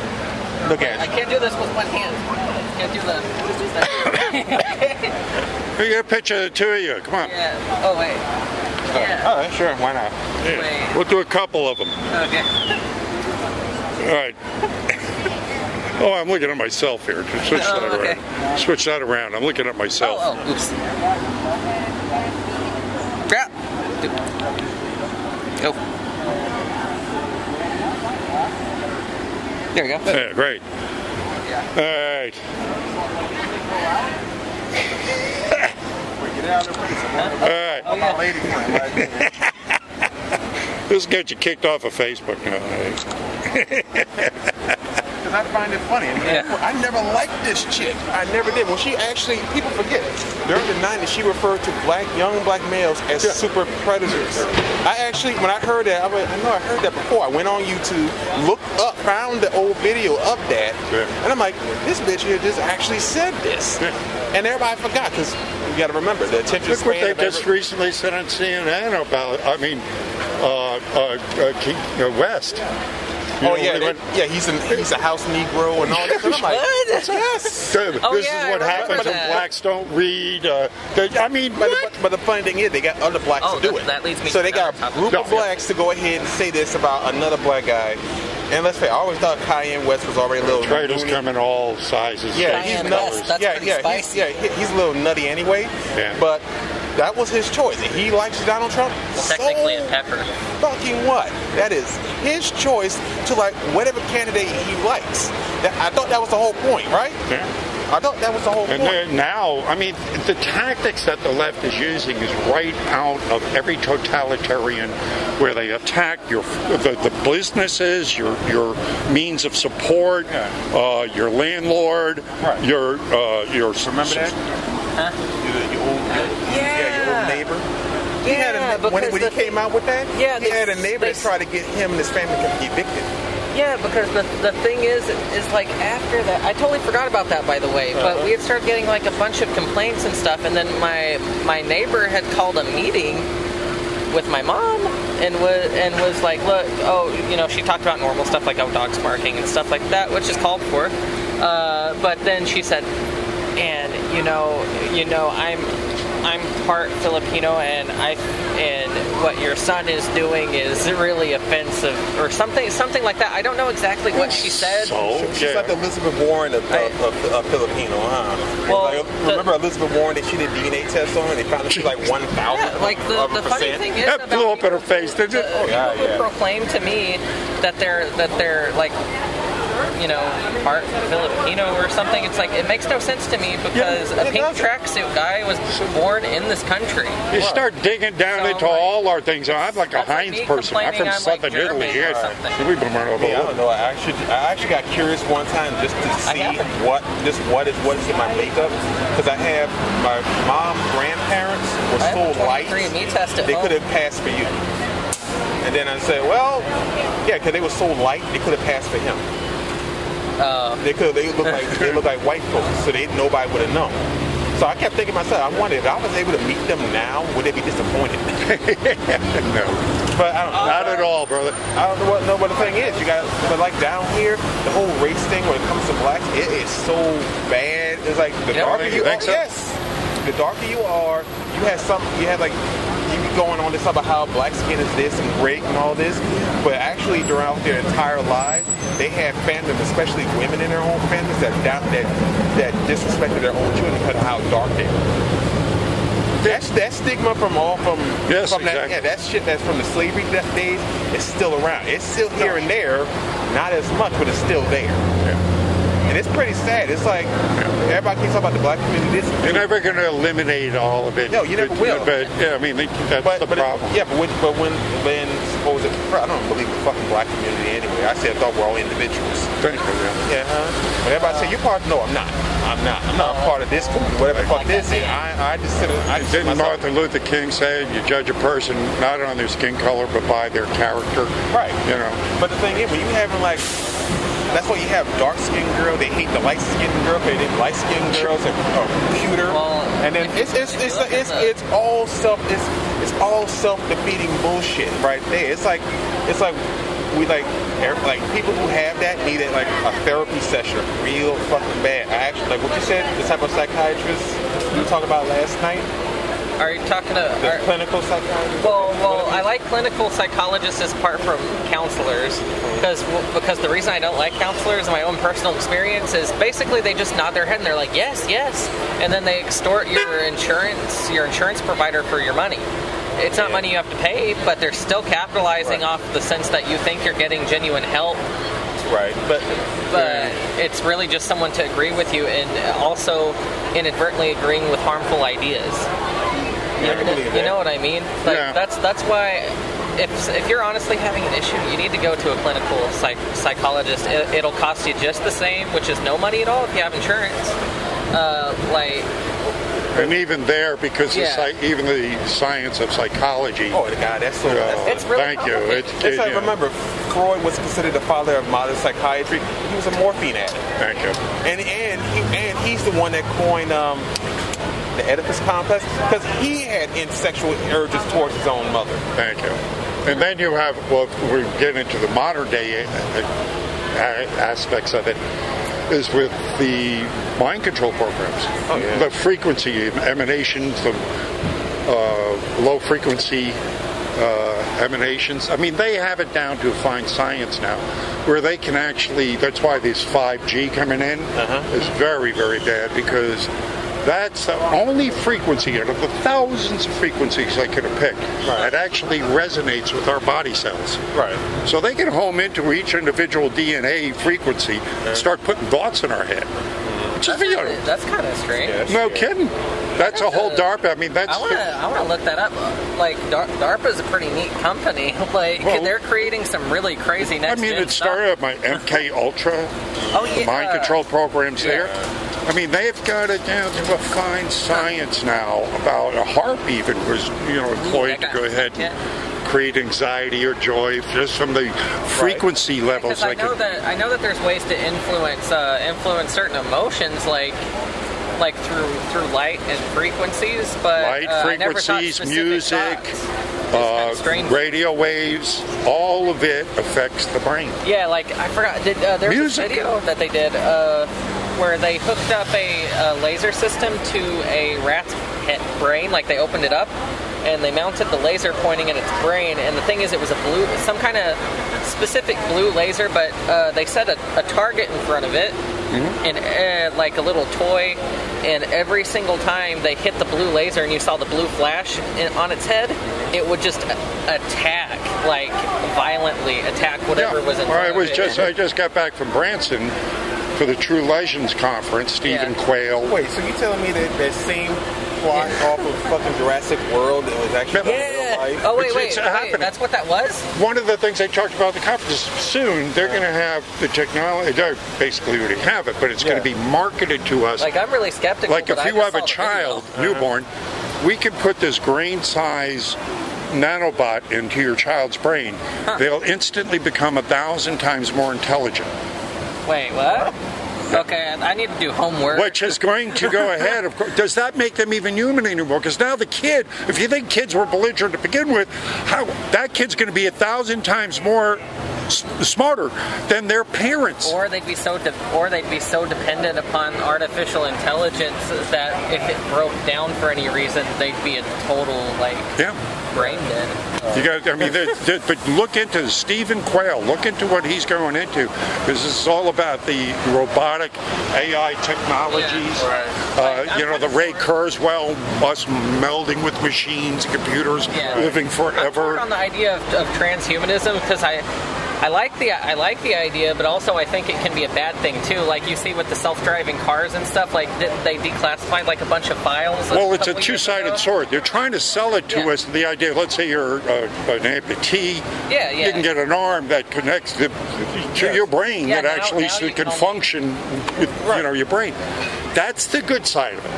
Look at you. I can't do this with one hand. Can't do that. We get a picture of the two of you. Come on. Yeah. Oh wait. Yeah. All right, sure. Why not? Yeah. We'll do a couple of them. Okay. All right. Oh, I'm looking at myself here. Switch that around. Switch that around. I'm looking at myself. Oh, oops. Yeah. Go. There we go. Yeah, great. All right. All right. Oh, yeah. This will get you kicked off of Facebook now. Because I find it funny. I never liked this chick. I never did. When she actually, people forget, during the 90s, she referred to young black males as super predators. I actually, when I heard that, I know I heard that before. I went on YouTube, looked up, found the old video of that, and I'm like, this bitch here just actually said this. And everybody forgot, because you got to remember, the attention span. Look what they just recently said on CNN about, West. He's a house Negro and all that. And I'm like, what? Yes. This is what happens when blacks don't read. But the funny thing is, they got other blacks to do it. That leads me so they got a group of blacks to go ahead and say this about another black guy. And let's say, I always thought Kanye West was already a little. Traitors come in all sizes. Yeah, he's nuts. He's a little nutty anyway. Yeah. But that was his choice. And he likes Donald Trump. Technically a pepper. Fucking what? That is his choice to like whatever candidate he likes. I thought that was the whole point, right? Yeah. I thought that was the whole point. And now, the tactics that the left is using is right out of every totalitarian, where they attack the businesses, your means of support, your landlord, your remember that? Huh? Your old neighbor. When he came out with that, he had a neighbor that tried to get him and his family evicted. Yeah, because the thing is like after that, I totally forgot about that, by the way, but we had started getting like a bunch of complaints and stuff, and then my neighbor had called a meeting with my mom and was like, look, she talked about normal stuff like dogs barking and stuff like that, which is called for. But then she said, and I'm part Filipino, and what your son is doing is really offensive, or something like that. I don't know exactly what she said. She's like the Elizabeth Warren of Filipino, huh? Well, remember Elizabeth Warren? They did a DNA test on her, and they found that she's like 1,000. Yeah, like the funny thing is that blew up in her face, didn't it? People who proclaim to me that they're like, part Filipino or something. It's like, it makes no sense to me because a pink tracksuit guy was born in this country. You start digging down into all our things. I'm like a Heinz person. I'm from Southern Italy. We've been running over. I don't know. I actually got curious one time just to see what is in my makeup, because I have my mom's grandparents were so light they could have passed for you. And then I said, well, yeah, because they were so light they could have passed for him. They look like white folks, so nobody would have known. So I kept thinking to myself, I wonder if I was able to meet them now, would they be disappointed? No, but I don't know. Not at all, brother. I don't know what the thing is. But like down here, the whole race thing when it comes to blacks, it is so bad. It's like the darker you are, the darker you are, you have like. You be going on this about how black skin is this and great and all this, but actually throughout their entire lives, they have families, especially women in their own families, that disrespected their own children because of how dark they are. That stigma from that shit that's from the slavery days is still around. It's still here and there, not as much, but it's still there. Yeah. And it's pretty sad. It's like everybody keeps talking about the black community. You're never going to eliminate all of it. No, you never will. But yeah, I mean, that's the problem. But when suppose I don't believe the fucking black community anyway. I thought we're all individuals. Thank you. Yeah. But everybody say you're part. No, I'm not. I'm not a part of this community. Whatever the fuck this is. Didn't Martin Luther King say you judge a person not on their skin color but by their character? Right. But the thing is, when you having like. That's why you have dark-skinned girls. They hate the light-skinned girl because they light-skinned girls are cuter. And then it's all self-defeating bullshit right there. It's like we like people who have that need it like a therapy session real fucking bad. I actually like what you said. The type of psychiatrist you were talking about last night. Are you talking to clinical psychologists? Well, I like clinical psychologists as apart from counselors because the reason I don't like counselors in my own personal experience is basically they just nod their head and they're like yes, and then they extort your insurance provider for your money. It's not money you have to pay, but they're still capitalizing off the sense that you think you're getting genuine help. Right, but it's really just someone to agree with you and also inadvertently agreeing with harmful ideas. You know what I mean? Like that's why if you're honestly having an issue, you need to go to a clinical psychologist. It'll cost you just the same, which is no money at all if you have insurance. And even there, because even the science of psychology. Oh, God, that's so. It's really thank you. It's like, remember, Freud was considered the father of modern psychiatry. He was a morphine addict. Thank you. And he's the one that coined the Oedipus complex because he had sexual urges towards his own mother. Thank you. And then you have, we're getting into the modern day aspects of it, is with the mind control programs. Oh, yeah. The frequency emanations, the low frequency emanations. I mean, they have it down to a fine science now, where they can actually, that's why this 5G coming in is very, very bad, because that's the only frequency out of the thousands of frequencies I could have picked that actually resonates with our body cells. Right. So they can home into each individual DNA frequency and start putting thoughts in our head. That's kind of strange. Yeah, no kidding. That's a whole DARPA. I mean, that's. I want to look that up. Like, DARPA is a pretty neat company. Like, they're creating some really crazy next. I mean, it started at my MK Ultra. The mind control programs there. I mean, they've got it down to a fine science now about a harp even was, employed to go ahead and create anxiety or joy just from the frequency levels. Because I know that there's ways to influence certain emotions, like like through light and frequencies, but light, frequencies, music, radio waves, all of it affects the brain. Yeah, like I forgot. There was a video that they did where they hooked up a laser system to a rat's brain. Like they opened it up and they mounted the laser pointing at its brain. And the thing is, it was some kind of specific blue laser, but they set a target in front of it. And like a little toy, and every single time they hit the blue laser and you saw the blue flash on its head, it would just attack, like violently attack whatever was in front of it. I just got back from Branson for the True Legends conference. Stephen Quayle. Wait, so you telling me that same plot off of fucking Jurassic World that was actually real life? Oh wait, that's what that was? One of the things they talked about at the conference is soon they're going to have the technology. They basically already have it, but it's going to be marketed to us. Like I'm really skeptical. Like if you have a child, newborn, we can put this grain size nanobot into your child's brain. They'll instantly become 1,000 times more intelligent. Wait, what? Okay, I need to do homework. Which is going to go ahead, of course. Does that make them even human anymore? Because now the kid, if you think kids were belligerent to begin with, that kid's going to be 1,000 times more smarter than their parents. Or they'd be so dependent upon artificial intelligence that if it broke down for any reason, they'd be a total brain dead. But look into Stephen Quayle. Look into what he's going into, because this is all about the robotic AI technologies. The Ray Kurzweil, us melding with machines, computers, living forever. I'm on the idea of transhumanism because I like the idea, but also I think it can be a bad thing too. Like you see with the self-driving cars and stuff, like they declassified like a bunch of files. Well, it's a two-sided sword. They're trying to sell it to us. The idea, let's say you're an amputee, you can get an arm that connects to your brain that actually can function with your brain. That's the good side of it.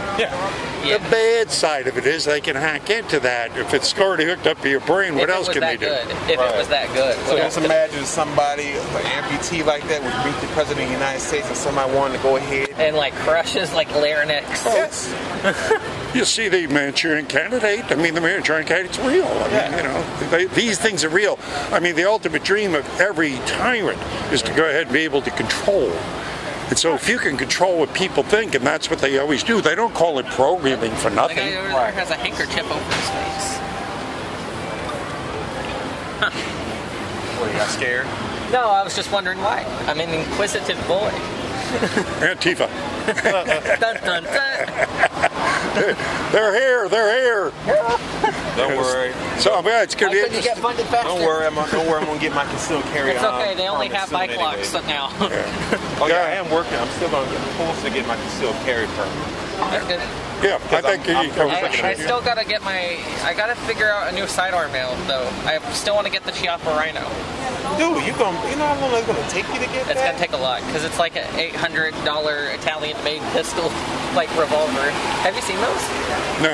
The bad side of it is they can hack into that. If it's already hooked up to your brain, what else can they do? If it was that good. So just imagine somebody, an amputee like that, would meet the President of the United States and somebody wanted to go ahead and like crushes like larynx. Yes. You see the Manchurian Candidate. I mean, the Manchurian Candidate's real. I mean, these things are real. I mean, the ultimate dream of every tyrant is to go ahead and be able to control. And so if you can control what people think, and that's what they always do, they don't call it programming for nothing. The guy over there has a handkerchief over his face. What, you got scared? No, I was just wondering why. I'm an inquisitive boy. Antifa. Dun, dun, dun. They're here. Don't worry. So it's gonna be. You get funded faster. Don't worry, I'm gonna get my concealed carry. It's okay. They only have bike locks now. I am working. I'm still gonna get forced to get my concealed carry permit. That's good. Yeah, I think I still gotta get I gotta figure out a new sidearm now, though. I still want to get the Chiappa Rhino. Dude, you know how long it's gonna take you to get that? It's gonna take a lot, because it's like an $800 Italian-made pistol, like revolver. Have you seen those? No.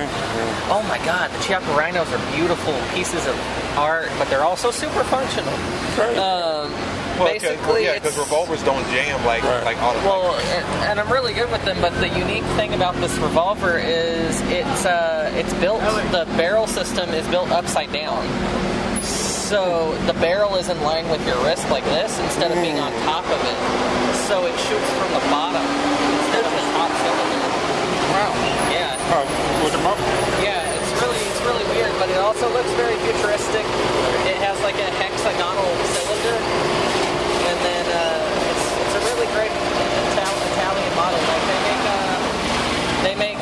Oh my God, the Chiappa Rhinos are beautiful pieces of art, but they're also super functional. Basically, because revolvers don't jam like automatic. Well, and I'm really good with them, but the unique thing about this revolver is it's built. The barrel system is built upside down, so the barrel is in line with your wrist like this instead of being on top of it. So it shoots from the bottom instead of the top cylinder. Wow. Yeah. Look them up. Yeah, it's really weird, but it also looks very futuristic. It has like a hexagonal cylinder. And then it's a really great Italian model. Like they make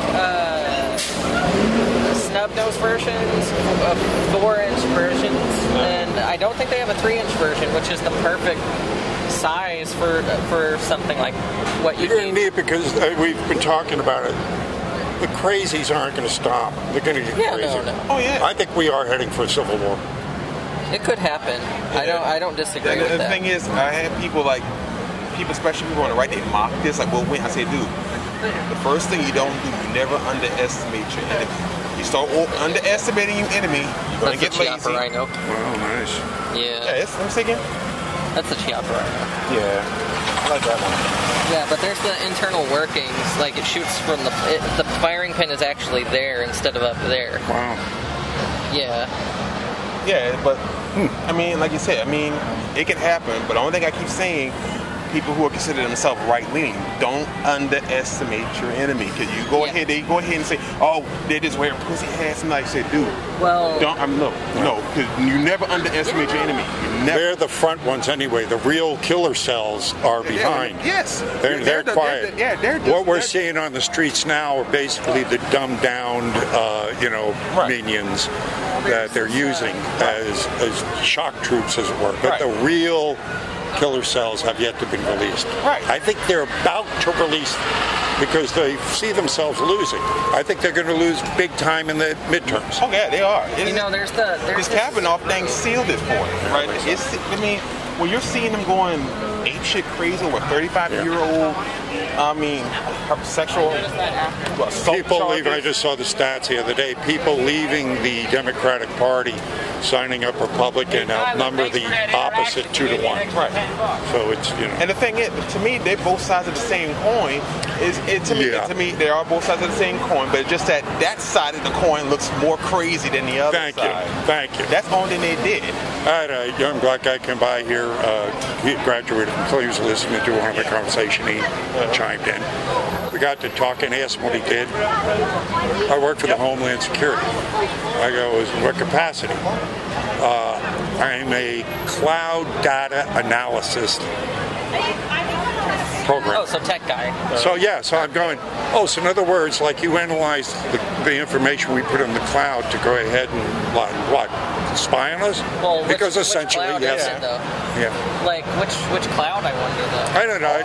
snub nose versions, 4-inch versions, and I don't think they have a 3-inch version, which is the perfect size for something like what you need. Neat, because we've been talking about it. The crazies aren't going to stop. They're going to get crazy. No. Oh yeah. I think we are heading for a civil war. It could happen. Yeah. I don't disagree with that. The thing is, I have people, especially people on the right, they mock this. Like, well, wait, I say, dude, the first thing you don't do, you never underestimate your enemy. You start underestimating your enemy, you're going to get lazy. That's the Chiappa Rhino. Oh, nice. Yeah. Let me say again. That's the Chiappa Rhino. Yeah. I like that one. Yeah, but there's the internal workings. Like, it shoots from the firing pin is actually there instead of up there. Wow. Yeah. Yeah, but I mean, like you said, I mean, it can happen. But the only thing I keep saying, people who are considered themselves right-leaning, don't underestimate your enemy. Cause you go ahead, they go ahead and say, "Oh, they're just wearing pussy hats," and I say, "Dude, well, don't." No, because you never underestimate your enemy. You never. They're the front ones anyway. The real killer cells are behind. Yes, they're quiet. They're what we're seeing on the streets now are basically the dumbed down, minions that they're using as shock troops, as it were. But the real killer cells have yet to be released. Right. I think they're about to release because they see themselves losing. I think they're going to lose big time in the midterms. Oh yeah, they are. There's this Kavanaugh thing sealed it for it, right? I mean, when you're seeing them going apeshit crazy over 35-year-old, sexual assault people charges. leaving. I just saw the stats the other day. People leaving the Democratic Party, signing up Republican, outnumber the opposite 2-1. Right. So it's And the thing is, to me, they're both sides of the same coin. To me, they are both sides of the same coin. But just that side of the coin looks more crazy than the other side. Thank you. That's the only thing they did. I had a young black guy come by here. He had graduated, so he was listening to one of the conversation. He chimed in. We got to talking, asked him what he did. I work for the Homeland Security. I go, what capacity? I'm a cloud data analysis program. Oh, so tech guy. So I'm going, so in other words, like you analyze the information we put in the cloud to go ahead and what? Spy on us? Well, because essentially, which yes. is it, though? Yeah. Like, which cloud, I wonder, though? I don't know.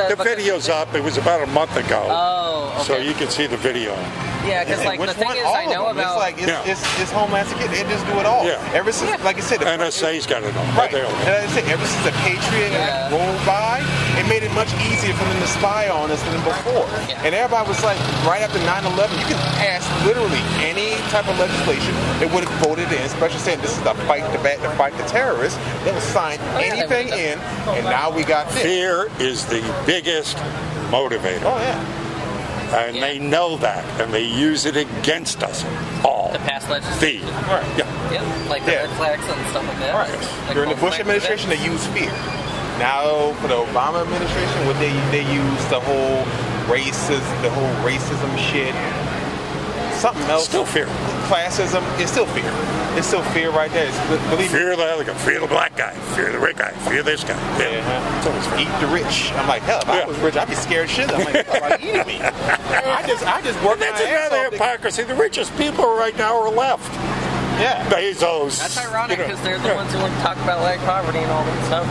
The video's up. It was about a month ago. Oh, okay. So you can see the video. Yeah, because the thing is, I know about... It's Homeland Security. They just do it all. Yeah. Ever since, like I said... NSA's got it all. Right. And like I said, ever since the Patriot Act rolled by, it made it much easier for them to spy on us than before. Yeah. And everybody was like, right after 9/11, you can pass literally any type of legislation that would have voted in, especially saying this is the fight the terrorists. They'll sign anything in, and now we got this. Fear is the biggest motivator. Oh, yeah. And they know that, and they use it against us all. To pass legislation. Right. Yeah. Like the red flags and stuff like that. Right. During the Bush administration, they used fear. Now, for the Obama administration, what they use the whole racism shit. Something else. Still fear. Classism. It's still fear. It's still fear right there. Fear the black guy. Fear the red guy. Fear this guy. Yeah. Eat the rich. I'm like, hell, if I was rich, I'd be scared shit. I'm like, about eating me. I just work my ass off. That's another hypocrisy. The richest people right now are left. Yeah. Bezos. That's ironic because they're the ones who want to talk about like poverty and all that stuff.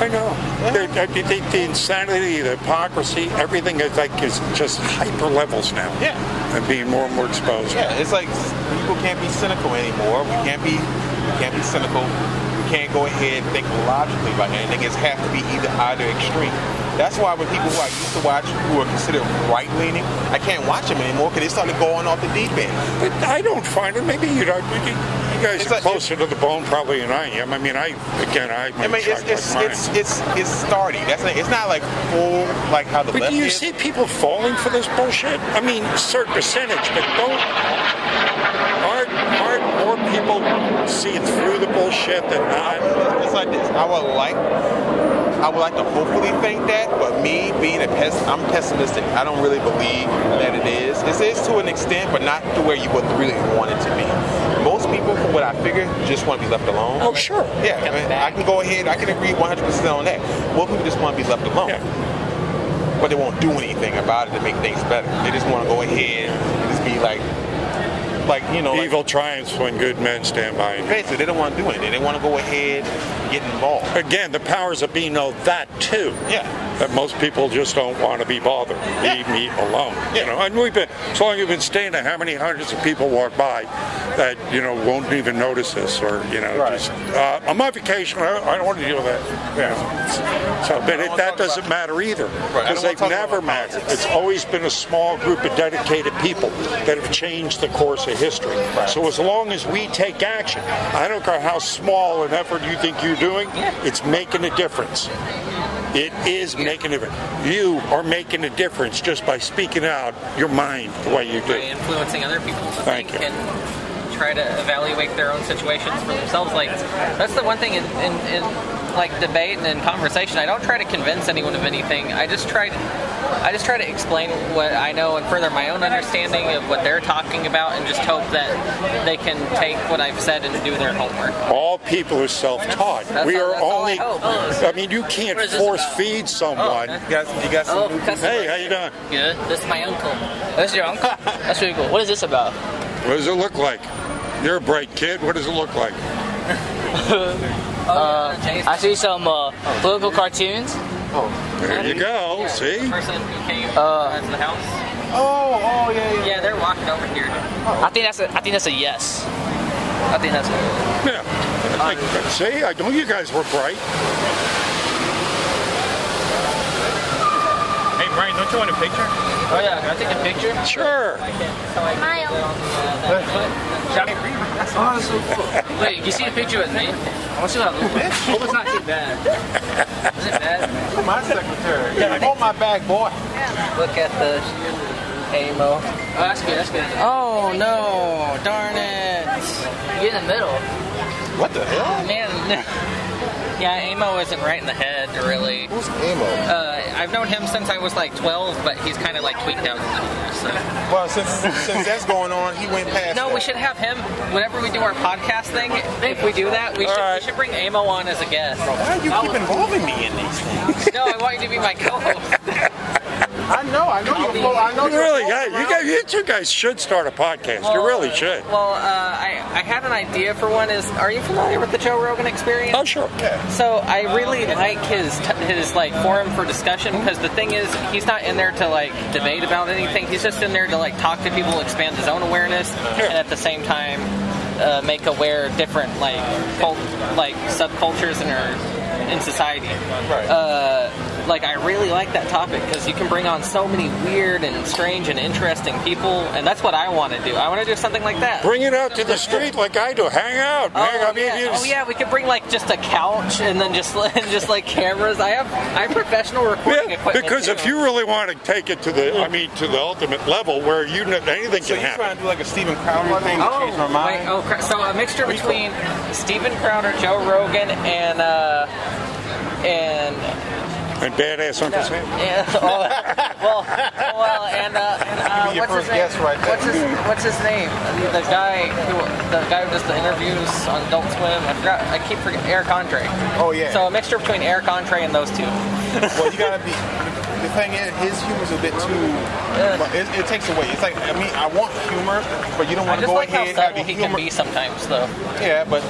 I know. Yeah. The insanity, the hypocrisy, everything is just hyper levels now. Yeah. And being more and more exposed. Yeah, it's like people can't be cynical anymore. We can't be cynical. We can't go ahead and think logically about anything. It has to be either extreme. That's why when people who I used to watch who are considered right-leaning, I can't watch them anymore because they started going off the deep end. But I don't find it. Maybe you don't. You guys are closer to the bone probably than I am. I mean, it's starting. It's not like full like how the but left do you is. see people falling for this bullshit? I mean, certain percentage, but aren't more people seeing through the bullshit than not? It's like this. I would like to hopefully think that, but me being I'm pessimistic. I don't really believe that it is. It is to an extent, but not to where you would really want it to be. Most people, from what I figure, just want to be left alone. Oh, sure. Yeah, I can go ahead. I can agree 100% on that. Most people just want to be left alone. Yeah. But they won't do anything about it to make things better. They just want to go ahead and just be like evil triumphs when good men stand by. Basically, they don't want to do anything. They want to go ahead and get involved. Again, the powers that be know that too. Yeah. That most people just don't want to be bothered. Leave me alone. Yeah. And we've been, so long as we've been staying there, how many hundreds of people walk by that won't even notice this, or right. just I'm on vacation. I don't want to deal with that. Yeah. So, but that doesn't matter either, because they've never mattered. It's always been a small group of dedicated people that have changed the course of history. Right. So as long as we take action, I don't care how small an effort you think you're doing, it's making a difference. It is making a difference. You are making a difference just by speaking out your mind the way you do. By influencing other people to Thank think you. and try to evaluate their own situations for themselves. Like, that's the one thing in like debate and in conversation. I don't try to convince anyone of anything. I just try to explain what I know and further my own understanding of what they're talking about, and just hope that they can take what I've said and do their homework. All people are self-taught. We are only. I mean, you can't force feed someone. You got some new people. Hey, how you doing? Good. This is my uncle. That's your uncle? That's really cool. What is this about? What does it look like? You're a bright kid. What does it look like? I see some political cartoons. There you go. See? The person who came to the house. Oh, yeah. Yeah, they're walking over here. I think that's a yes. I think that's it. Yeah. See, I know you guys were bright. Hey, Brian, don't you want a picture? Oh yeah, can I take a picture? Sure. Wait, you see a picture with me? I want to see what I look like. Hope it's not too bad. Is it bad? My secretary. Hold my bag, boy. Look at the AMO. Oh, that's good, that's good. Oh no, darn it. Get in the middle. What the hell? Man, yeah, AMO isn't right in the head, really. Who's Amo? I've known him since I was like 12, but he's kind of like tweaked out. So. Well, since that's going on, he went past. No, that. we should have him, whenever we do our podcast thing, if we do that, we should bring AMO on as a guest. Why do you keep involving me in these things? No, I want you to be my co-host. I know. You two guys should start a podcast. You really should. Well, I had an idea for one. Are you familiar with the Joe Rogan Experience? Oh, sure. Yeah. So I really like his like forum for discussion, because the thing is, he's not in there to like debate about anything. He's just in there to like talk to people, expand his own awareness, and at the same time make aware different like subcultures in society. Right. Like, I really like that topic, because you can bring on so many weird and strange and interesting people, and that's what I want to do. I want to do something like that. Bring it out to the street like I do. Hang out. We could bring like just a couch and then just like cameras. I have professional recording equipment. Because too. if you really want to take it to the ultimate level where anything So can you're happen. trying to do like a Stephen Crowder thing to change my mind? So a mixture between Steven Crowder, Joe Rogan, and And badass Uncle Sam. yeah. What's his name? Guess right there. What's his name? The guy who does the interviews on Adult Swim. I keep forgetting. Eric Andre. Oh yeah. So a mixture between Eric Andre and those two. Well, you gotta be. The thing is, his humor's a bit too. It takes away. It's like, I mean, I want humor, but you don't want to go ahead and have the he humor. can be sometimes, though. Yeah, but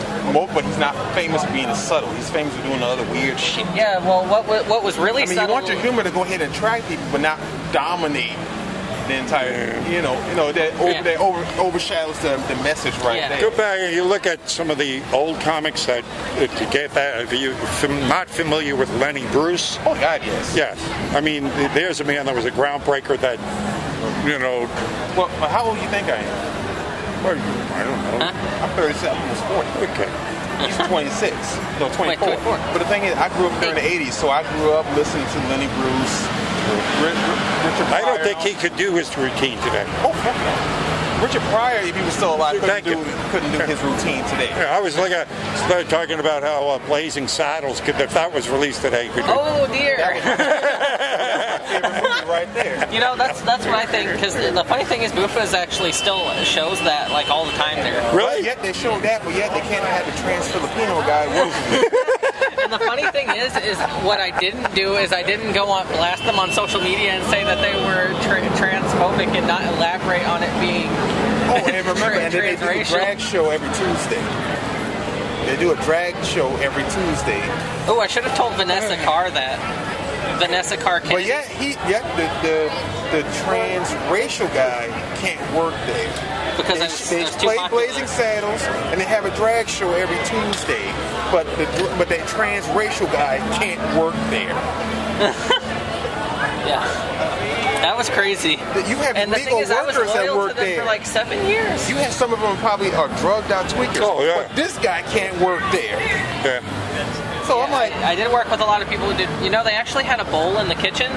he's not famous for being subtle. He's famous for doing the other weird shit. Yeah. Well, what was really I mean, subtle? you want your humor to go ahead and attract people, but not dominate the entire. That overshadows the message right there. Go back and you look at some of the old comics that to get that. If you're not familiar with Lenny Bruce. Oh God, yes. Yes. I mean, there's a man that was a groundbreaker that, Well, how old do you think I am? Well, I don't know. I'm 37, almost 40. Okay. He's 26. No, 24. Wait, 24. But the thing is, I grew up during the 80s, so I grew up listening to Lenny Bruce, Richard Pryor. I don't think he could do his routine today. Oh, fuck no. Richard Pryor, if he was still alive, couldn't do his routine today. Yeah, I was started talking about how Blazing Saddles if that was released today, could do. Oh dear. Favorite movie right there. That's what I think, because the funny thing is, Buffa's actually still shows that like all the time there. Really? Yet they showed that, but yet they can't have the trans Filipino guy working. And the funny thing is what I didn't do is I didn't go on blast them on social media and say that they were transphobic and not elaborate on it being. Oh, and remember, and they do a drag show every Tuesday. They do a drag show every Tuesday. Oh, I should have told Vanessa Carr that. Vanessa Carr can't. But the transracial guy can't work there. Because they play Blazing Saddles and they have a drag show every Tuesday, but that transracial guy can't work there. Yeah. That was crazy. You have legal workers that work there for like 7 years. You have some of them probably are drugged out tweakers. Oh, yeah. But this guy can't work there. Yeah. So I'm like, I did work with a lot of people who did. You know, they actually had a bowl in the kitchen.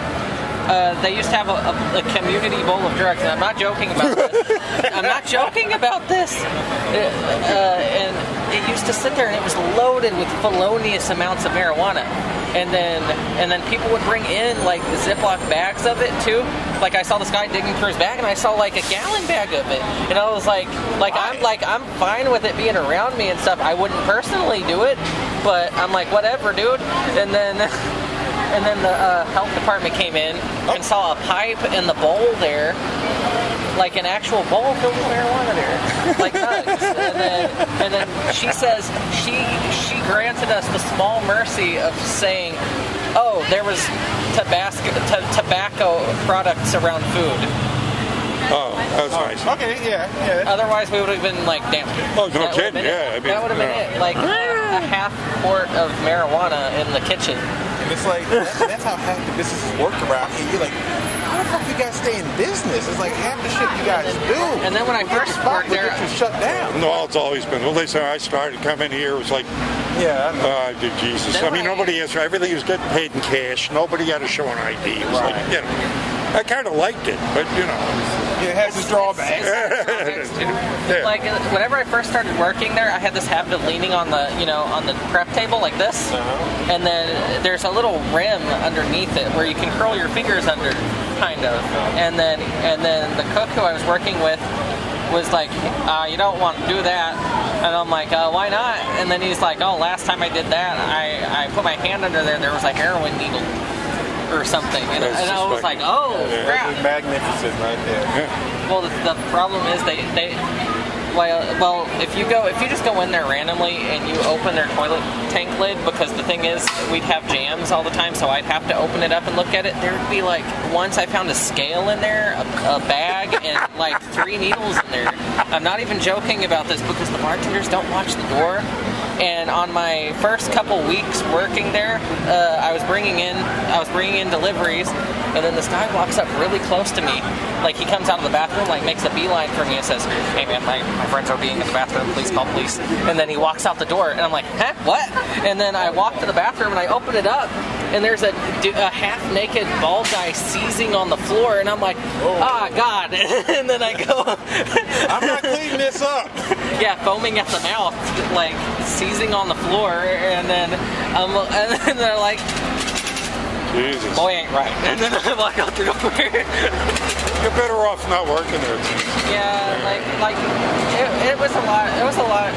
They used to have a community bowl of drugs, and I'm not joking about this. I'm not joking about this. And it used to sit there, and it was loaded with felonious amounts of marijuana. And then people would bring in like Ziploc bags of it too. Like I saw this guy digging through his bag, and I saw like a gallon bag of it, and I was like I'm fine with it being around me and stuff. I wouldn't personally do it, but I'm like, whatever, dude. And then the health department came in and saw a pipe in the bowl there, like an actual bowl filled with marijuana there, like nugs. And then she says she granted us the small mercy of saying, oh, there was tobacco products around food. Oh, that was nice. okay, yeah. Otherwise, we would have been like, damn. Oh, no kidding. Yeah, I mean, that would have been it. Like a half quart of marijuana in the kitchen. And it's like, that's how half the businesses work around here. You're like, how the fuck you guys stay in business? It's like half the shit you guys do. And then when I first worked there, you shut down. No, it's always been. Well, listen, I started coming here. It was like, yeah, I know. Jesus. I mean, nobody has. Everything was getting paid in cash. Nobody had to show an ID. It was like, you know. I kind of liked it, but you know. Yeah, it has its drawbacks. Yeah. Like whenever I first started working there, I had this habit of leaning on the prep table like this, and then there's a little rim underneath it where you can curl your fingers under, kind of. And then the cook who I was working with was like, you don't want to do that. And I'm like, why not? And then he's like, oh, last time I did that, I put my hand under there a heroin needle or something. And I was like, oh, crap. It's magnificent right there. Well, the problem is well, if you just go in there randomly and you open their toilet tank lid, because the thing is, we'd have jams all the time, so I'd have to open it up and look at it. There would be like, once I found a scale in there, a bag, and like 3 needles in there. I'm not even joking about this because the bartenders don't watch the door. And on my first couple weeks working there, I was bringing in deliveries, and then this guy walks up really close to me. Like, he comes out of the bathroom, like, makes a beeline for me and says, hey man, my friend's ODing in the bathroom, please call police. And then he walks out the door, and I'm like, huh, what? And then I walk to the bathroom, and I open it up, and there's a half-naked bald guy seizing on the floor, and I'm like, God. And then I go, I'm not cleaning this up. Yeah, foaming at the mouth, like, seizing on the floor, and then they're like, Jesus. boy ain't right. And then I walk out the door. You're better off not working there. Yeah, like it was a lot. It was a lot.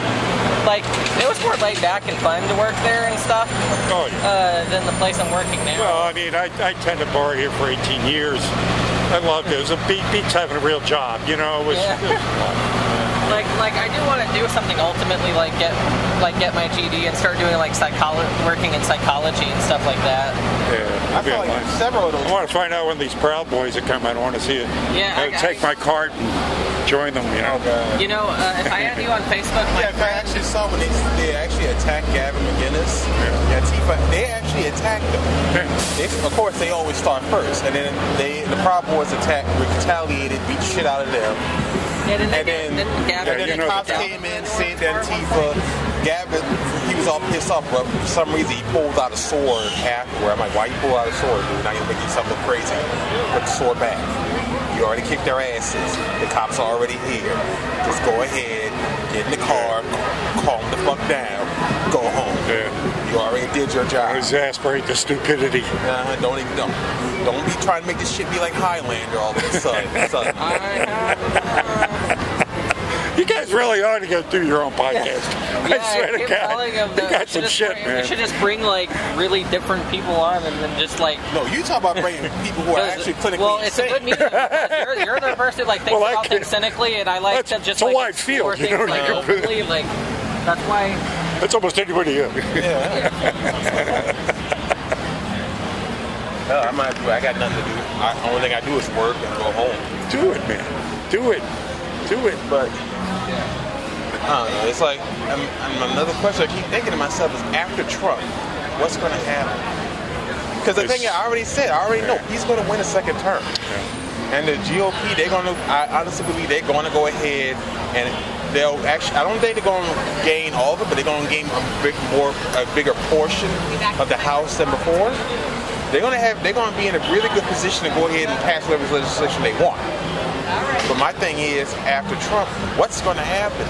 Like, it was more laid back and fun to work there and stuff. Oh, yeah. Than the place I'm working now. Well, I mean, I tended bar here for 18 years. I loved it. It was beats having a real job, you know. It was Like I do want to do something ultimately, like get my GED and start doing like working in psychology and stuff like that. Yeah, I feel like several of those. I want to find out when these Proud Boys that come out. I want to see it. Yeah, I take my card and join them. You know. You know, if I add you on Facebook, I actually saw when they actually attacked Gavin McInnes. Yeah, Tifa. They actually attacked them. Of course, they always start first, and then the Proud Boys retaliated, beat shit out of them. Yeah, and then the cops came in, saved Antifa. Gavin, he was all pissed off, but for some reason he pulled out a sword afterward. I'm like, why you pull out a sword, dude? Now you're making something crazy. Put the sword back. You already kicked their asses. The cops are already here. Just go ahead, get in the car, calm the fuck down, go home. Yeah. You already did your job. Exasperate the stupidity. Don't be trying to make this shit be like Highlander all of a sudden. You guys really ought to go do your own podcast. Yeah, I swear to God. You got some shit, man. We should just bring like really different people on and then just like. No, you talk about bringing people who are actually clinically Well, it's insane. a good medium. You're the person who like thinks about things cynically, and I like to just a like wide field, things you know, like openly. Like that's why. That's almost anybody here. Yeah. I got nothing to do. The only thing I do is work and go home. Do it, man. Do it. But I don't know. It's like another question I keep thinking to myself is, after Trump, what's going to happen? Because the thing I already know he's going to win a second term. And the GOP, I honestly believe they're going to go ahead and they'll actually, I don't think they're going to gain all of it, but they're going to gain a bigger portion of the House than before. They're going to be in a really good position to go ahead and pass whatever legislation they want. But my thing is, after Trump, what's going to happen?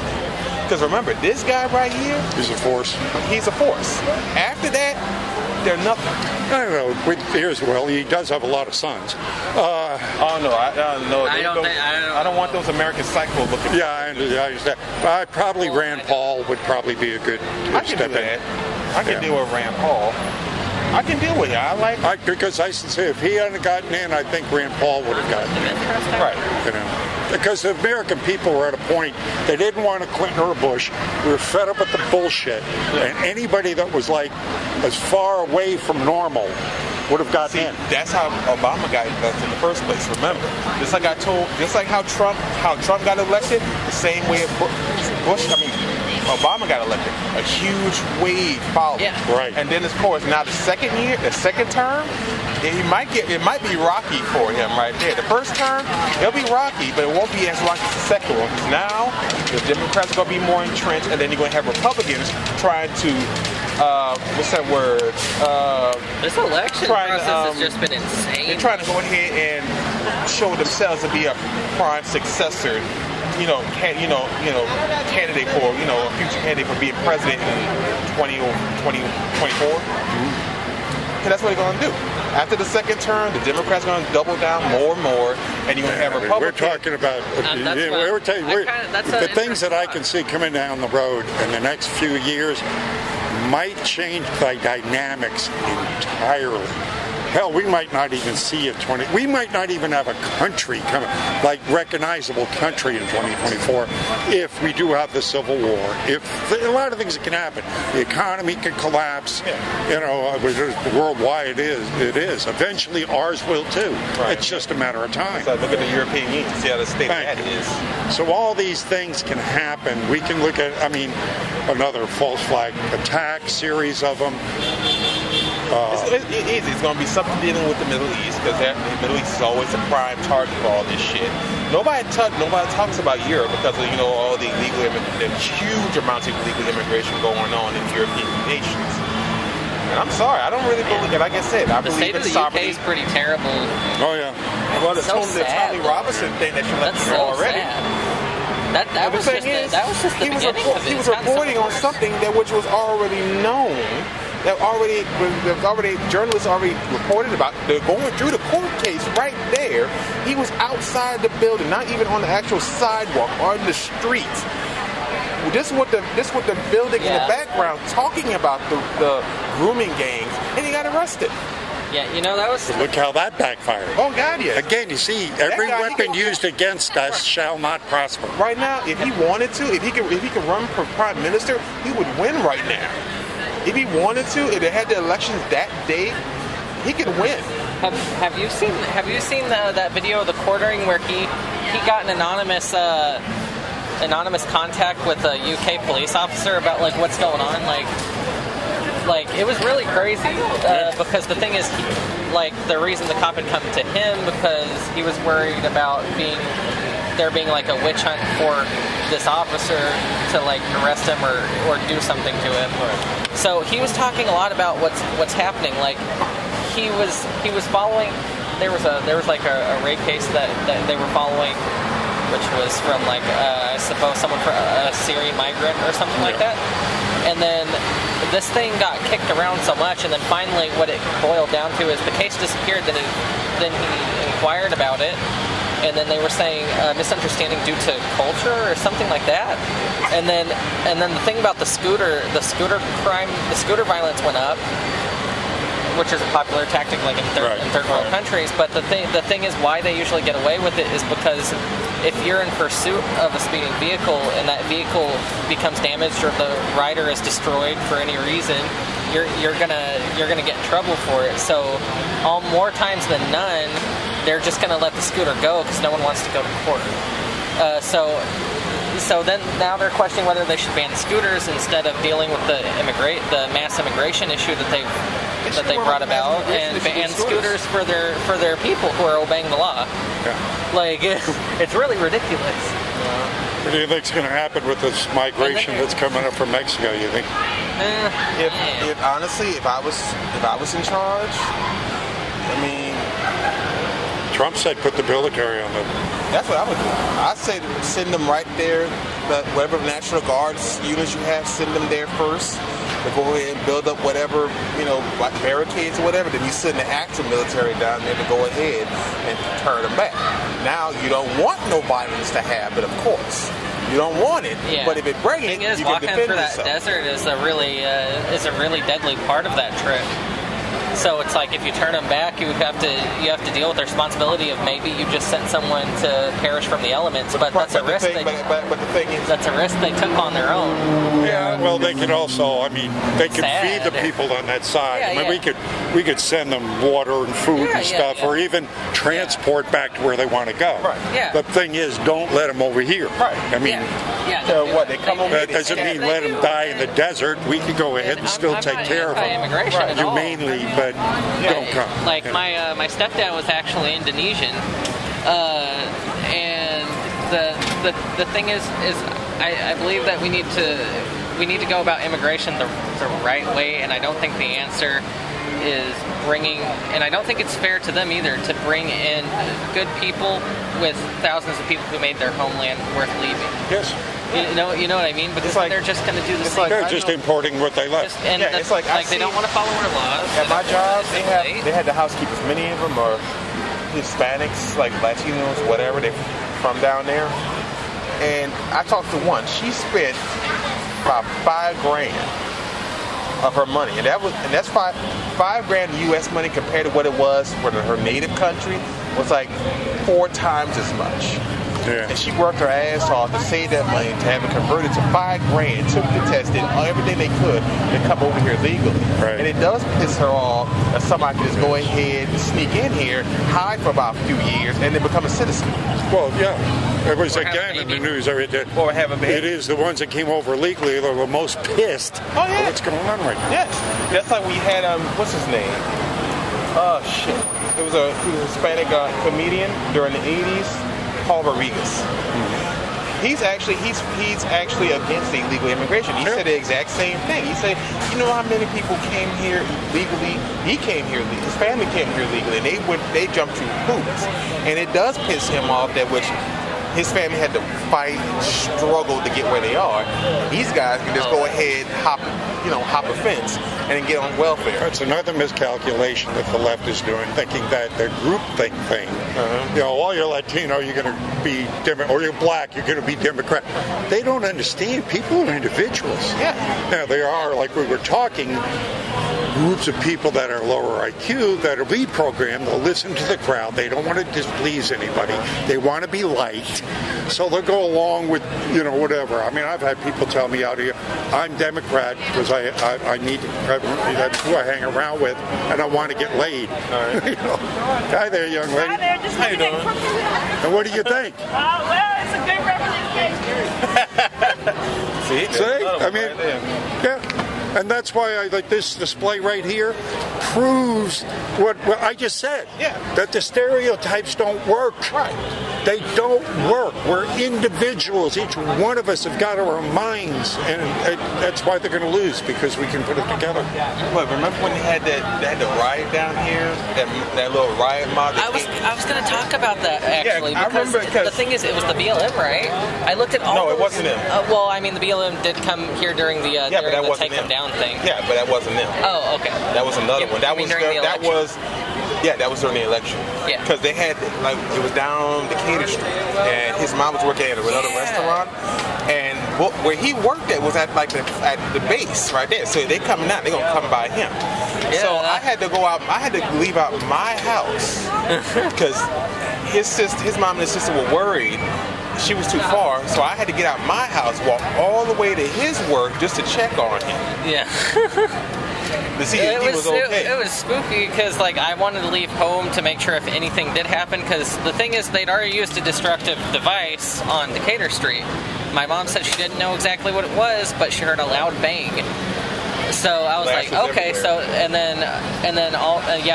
Because remember, this guy right here, He's a force. he's a force. After that, they're nothing. I don't know. Well, he does have a lot of sons. Oh no, I don't know. I don't want those American Psycho looking. Yeah, I understand. Probably Rand Paul would probably be a good I can step do in. that. I can deal with Rand Paul. I can deal with it. Because I say if he hadn't gotten in, I think Rand Paul would have gotten in. Right. You know. Because the American people were at a point they didn't want a Clinton or a Bush. We were fed up with the bullshit. And anybody that was like as far away from normal would have gotten in. That's how Obama got elected in the first place. Remember, just like how Trump got elected, the same way Obama got elected. A huge wave followed. Yeah. Right. And then, of course, now the second term, it might be rocky for him right there. The first term, it'll be rocky, but it won't be as rocky as the second one. Because now the Democrats are going to be more entrenched, and then you're going to have Republicans trying to, what's that word? This election process has just been insane. They're trying to go ahead and show themselves to be a prime successor. Candidate for, a future candidate for being president in 2024. So that's what they're going to do. After the second term, the Democrats are going to double down more and more, and you're going to have Republicans. We're talking about the things that I can see coming down the road in the next few years might change the dynamics entirely. Hell, we might not even see we might not even have a country recognizable country in 2024 if we do have the Civil War. A lot of things that can happen. The economy can collapse. Worldwide it is. Eventually ours will too. Right. It's just a matter of time. So look at the European Union, see how the state of that is. So all these things can happen. We can look at, another false flag attack series of them. It's going to be something dealing with the Middle East, because the Middle East is always a prime target for all this shit. Nobody talks about Europe because of all the huge amounts of illegal immigration going on in European nations. And I'm sorry, I don't really believe it. Like I said, I believe in sovereignty. The state of the UK is pretty terrible. Oh yeah. Well, the Tommy Robinson thing that you left here already. Sad. That was just the beginning. He was reporting on something which was already known. Journalists already reported about. They're going through the court case right there. He was outside the building, not even on the actual sidewalk, on the street. This with the building in the background talking about the grooming gangs, and he got arrested. Yeah, that was... Look how that backfired. Oh, God, yes. Again, you see, every weapon used against us shall not prosper. Right now, if he wanted to, if he could run for prime minister, he would win right now. If he wanted to, if they had the elections that day, he could win. Have you seen that video of the quartering where he got an anonymous contact with a UK police officer about what's going on? Like it was really crazy because the thing is, the reason the cop had come to him because he was worried about there being a witch hunt for this officer to arrest him or do something to him. So he was talking a lot about what's happening. He was following. There was a rape case that they were following, which was from I suppose someone from a Syrian migrant or something like that. And then this thing got kicked around so much, and then finally what it boiled down to is the case disappeared. Then he inquired about it, and then they were saying misunderstanding due to culture or something like that. And then the thing about the scooter crime, the scooter violence went up, which is a popular tactic in third world countries. But the thing is, why they usually get away with it is because if you're in pursuit of a speeding vehicle and that vehicle becomes damaged or the rider is destroyed for any reason, you're gonna get in trouble for it. So more times than none, they're just gonna let the scooter go because no one wants to go to court. So then now they're questioning whether they should ban scooters instead of dealing with the mass immigration issue that they brought about, and ban scooters for their people who are obeying the law. Yeah. It's really ridiculous. What do you think's going to happen with this migration that's coming up from Mexico? You think? If honestly, if I was in charge, I mean, Trump said put the military on them. that's what I would do. I'd say send them right there. Whatever National Guards units you have, send them there first. To go ahead and build up whatever, like barricades or whatever. Then you send the actual military down there to go ahead and turn them back. Now you don't want no violence to happen, of course. You don't want it, but if it brings it, you can walking defend through that yourself. desert is a really deadly part of that trip. So it's like if you turn them back, you have to deal with the responsibility of maybe you just sent someone to perish from the elements. But that's a risk. But the thing is, that's a risk they took on their own. Yeah. Well, they could also. I mean, they could feed the people on that side. I mean, we could send them water and food and stuff, or even transport back to where they want to go. Right. Yeah. The thing is, don't let them over here. Right. I mean. What they come over? That doesn't mean let them die in the desert. We could go ahead and still take care of them humanely, but don't come. Like my stepdad was actually Indonesian, and the thing is I believe that we need to go about immigration the right way, and I don't think the answer is bringing, and I don't think it's fair to them either to bring in good people with thousands of people who made their homeland worth leaving. Yes. You know what I mean? Because they're just going to do the same. They're just importing what they left. It's like they don't want to follow our laws. At my job, they had the housekeepers. Many of them are Hispanics, like Latinos, whatever. They're from down there. And I talked to one. She spent about $5,000 of her money, and that's $5,000 U.S. money compared to what it was for her native country was like 4 times as much. Yeah. And she worked her ass off to save that money, to have it converted to $5,000, took the test, did everything they could to come over here legally. Right. And it does piss her off that somebody can just go ahead and sneak in here, hide for about a few years, and then become a citizen. Well, yeah. It was again in the news. Or have a baby. It is the ones that came over legally that were the most pissed at what's going on right now. Yes. That's like we had, what's his name? Oh, shit. He was a Hispanic comedian during the 80s. Paul Rodriguez. Mm-hmm. He's actually against illegal immigration. He said the exact same thing. He said, you know how many people came here legally? He came here legally. His family came here legally, and they jumped through hoops. And it does piss him off that his family had to fight, struggle to get where they are. These guys can just go ahead, hop a fence, and then get on welfare. That's another miscalculation that the left is doing, thinking that the groupthink thing, all you're Latino, you're going to be Democrat, or you're black, you're going to be Democrat. They don't understand. People are individuals. Yeah. Now, they are, like we were talking, groups of people that are lower IQ that are reprogrammed. They'll listen to the crowd. They don't want to displease anybody. They want to be liked. So they'll go along with, whatever. I mean, I've had people tell me out here, I'm Democrat because I need, that's who I hang around with, and I want to get laid. All right. Hi there, young lady. Hi there, just how you doing? And what do you think? Well, it's a good representation. See? I mean, yeah. And that's why I like this display right here proves what I just said. Yeah. That the stereotypes don't work. Right. They don't work. We're individuals. Each one of us have got our minds, and that's why they're going to lose, because we can put it together. What, remember when they had the riot down here? That little riot mob? I was going to talk about that, actually. Yeah, I remember, the thing is, it was the BLM, right? I looked at all No, it wasn't them. Well, I mean, the BLM did come here during the take them down thing. Yeah, but that wasn't them. Oh, okay. That was another one. That was during the election. that was during the election. Yeah. Because they had, it was down Decatur Street, and his mom was working at another restaurant, and where he worked at was at the base right there. So they coming out, they gonna come by him. Yeah. So I had to go out. I had to leave out my house because his mom and his sister were worried. She was too far, so I had to get out my house, walk all the way to his work just to check on him. Yeah. To see if he was okay. It was spooky because, I wanted to leave home to make sure if anything did happen, because the thing is, they'd already used a destructive device on Decatur Street. My mom said she didn't know exactly what it was, but she heard a loud bang. So I was like, okay, so, and then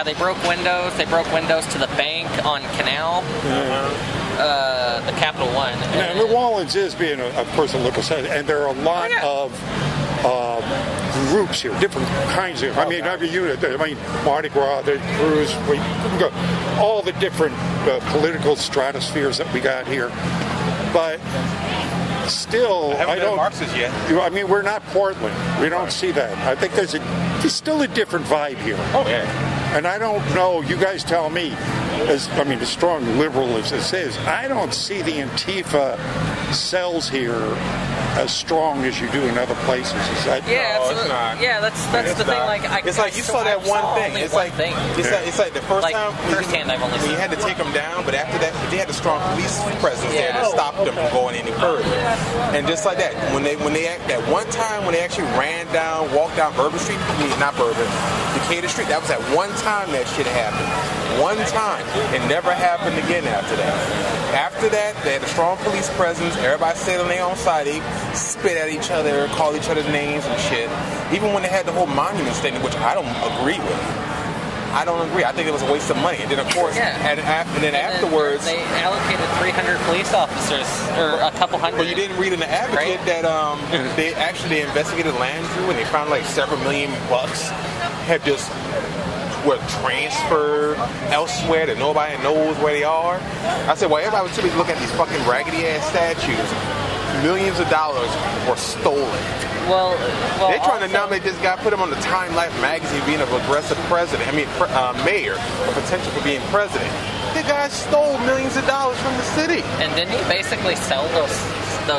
they broke windows. They broke windows to the bank on Canal. Mm-hmm. the Capital One. Now, New Orleans is being, of course, a liberal city, and there are a lot of groups here, different kinds of. I mean, every unit. I mean, Mardi Gras, the Cruise, we can go all the different political stratospheres that we got here, but. Still, I don't. Marxist yet. I mean, we're not Portland. We don't see that. I think there's still a different vibe here. Oh yeah. And I don't know. You guys tell me. As strong liberal as this is, I don't see the Antifa cells here as strong as you do in other places. Is that? Yeah, No, it's not. yeah. That's the thing. Like, It's like you saw that one thing. It's like it's like the first Like, time firsthand, I've only when you seen had to take them down, but after that they had a strong police presence there to stop them from going any further. And just like that, when they that one time when they actually walked down Bourbon Street, not Bourbon, Decatur Street, that was at one time that shit happened. One time. It never happened again after that. After that, they had a strong police presence. Everybody stayed on their own side. They spit at each other, called each other's names and shit. Even when they had the whole monument statement, which I don't agree with. I don't agree. I think it was a waste of money. And then, of course, and then afterwards... They allocated 300 police officers, or a couple hundred. But you didn't read in the Advocate that they investigated Landrew and they found like several $million had just... were transferred elsewhere that nobody knows where they are. I said, well, everybody was too busy looking at these fucking raggedy ass statues. Millions of dollars were stolen. Well, they're trying to nominate this guy, put him on the Time Life magazine being an aggressive president. I mean, mayor, or potential for being president. The guy stole millions of dollars from the city. And didn't he basically sell those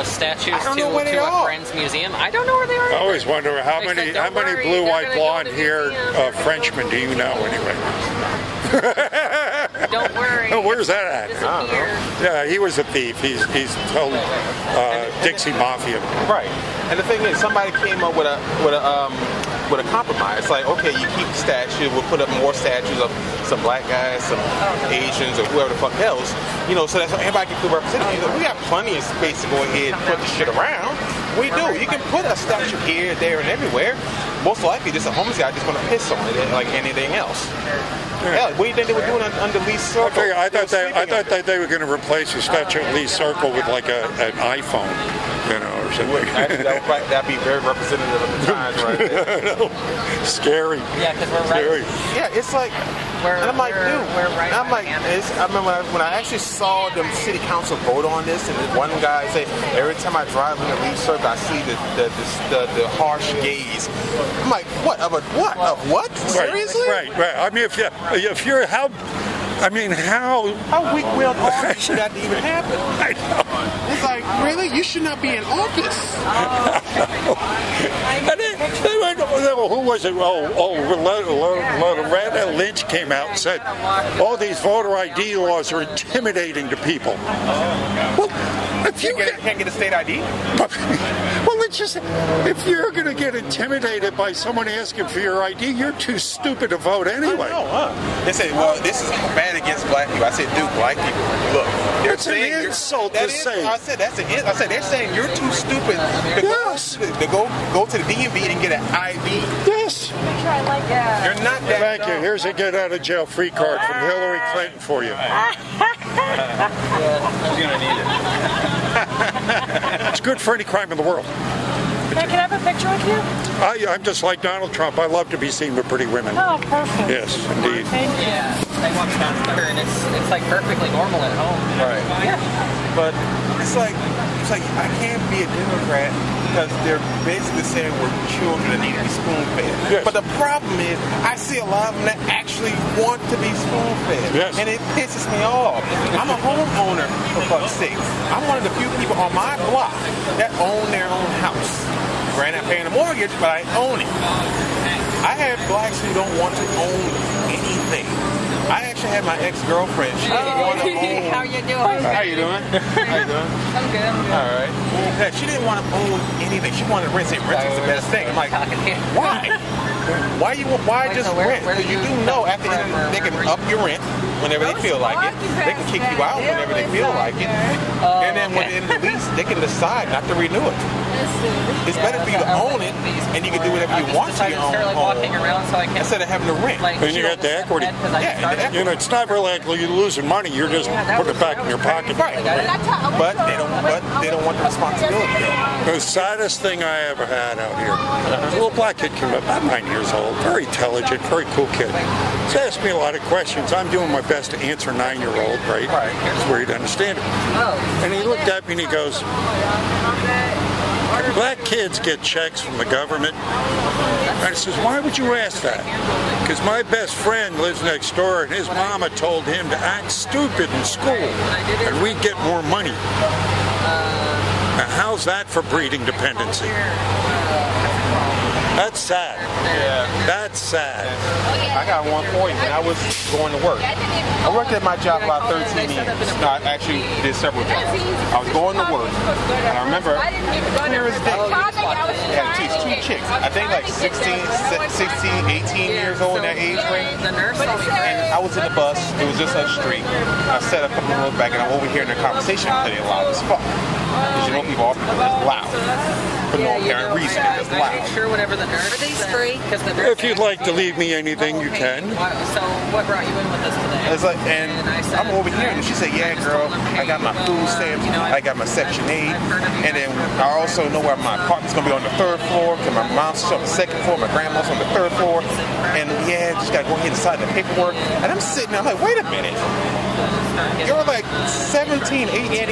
statues to a friend's museum? I don't know where they are. I always wonder how many blue, white, blonde haired Frenchmen do you know anyway? Don't worry. Oh, where's that at? Yeah, he was a thief. He's told Dixie Mafia. Right. And the thing is, somebody came up with a compromise. It's like, okay, you keep the statue, we'll put up more statues of some black guys, some Asians, or whoever the fuck else. So that's everybody can feel represented. We got plenty of space to go ahead and put the shit around. We do. You can put a statue here, there, and everywhere. Most likely, just a homeless guy just going to piss on it like anything else. Yeah, what do you think they were doing under Lee Circle? I thought that they were going to replace the statue at Lee Circle with like an iPhone, or something. That'd be very representative of the times, right there. Scary. Yeah, because we're right. Yeah, it's like, and I'm like, dude. Right. I'm like, I remember when I actually saw the city council vote on this, and one guy said, every time I drive in the Lee Circle, I see the harsh gaze. I'm like, what? Of what? Of what? Seriously? Right. I mean, if you're how weak-willed are you for that to even happen? I know. It's like, really? You should not be in office. Who was it? Loretta Lynch came out and said, all these voter ID laws are intimidating to people. Well, if you can't get a state ID? Well, it's just, if you're going to get intimidated by someone asking for your ID, you're too stupid to vote anyway. They say, well, this is bad against black people. I said, dude, black people, look. That's an insult to say. I said, they're saying you're too stupid to go to the DMV and get an ID. Yes. You're not that Thank you. Here's a get out of jail free card from Hillary Clinton for you. You're going to need it. It's good for any crime in the world. Hey, can I have a picture with you? I'm just like Donald Trump. I love to be seen with pretty women. Oh, perfect. Yes, indeed. Thank you. Yeah, they walk past her, and it's like perfectly normal at home. Right. Yeah. But it's like I can't be a Democrat because they're basically saying we're children that need to be spoon-fed. Yes. But the problem is, I see a lot of them that actually want to be spoon-fed. Yes. And it pisses me off. I'm a homeowner, for fuck's sake. I'm one of the few people on my block that own their own house. Granted, I'm paying a mortgage, but I own it. I have blacks who don't want to own anything. I actually had my ex-girlfriend. She didn't want to own. How you doing? How you doing? I'm good. All right. Yeah, she didn't want to own anything. She wanted to rent. Renting was the best thing. I'm like, why? Why just rent? Because you do know after they can up your rent whenever they feel like it. They can kick you out whenever they feel like it. And then when in the lease, they can decide not to renew it. It's better for you to own it, and you can do whatever you want to your own home instead of having to rent. And you got the equity. Yeah, you know, it's not really like you're losing money. You're just putting it back in your pocket. Right. But they don't want the responsibility. The saddest thing I ever had out here, a little black kid came up, about 9 years old, very intelligent, very cool kid. He's asked me a lot of questions. I'm doing my best to answer 9-year-old, right? It's where he'd understand it. And he looked at me and he goes, black kids get checks from the government. And I says, why would you ask that? Because my best friend lives next door and his mama told him to act stupid in school and we'd get more money. Now, how's that for breeding dependency? That's sad. Yeah. That's sad. I got one for you. When I was going to work, I worked at my job about 13 years. No, I actually did several jobs. I was going to work, and I remember clear as day. I had to teach 2 chicks. I think like 16, 18 years old in that age range. And I was in the bus. It was just a street. I sat a couple of rows back, and I'm overhearing their conversation because they're loud as fuck. Because you know people are just loud. For no apparent reason, they're just loud. Are these free? If you'd like to leave me anything, you can. So what brought you in with us today? It's like, and I'm over here, and she said, yeah, girl, I got my food stamps, I got my Section 8, and then I also know where my apartment's going to be on the 3rd floor, because my mom's on the 2nd floor, my grandma's on the 3rd floor, and yeah, just got to go ahead and sign the paperwork. And I'm sitting there, I'm like, wait a minute. You're like 17, 18.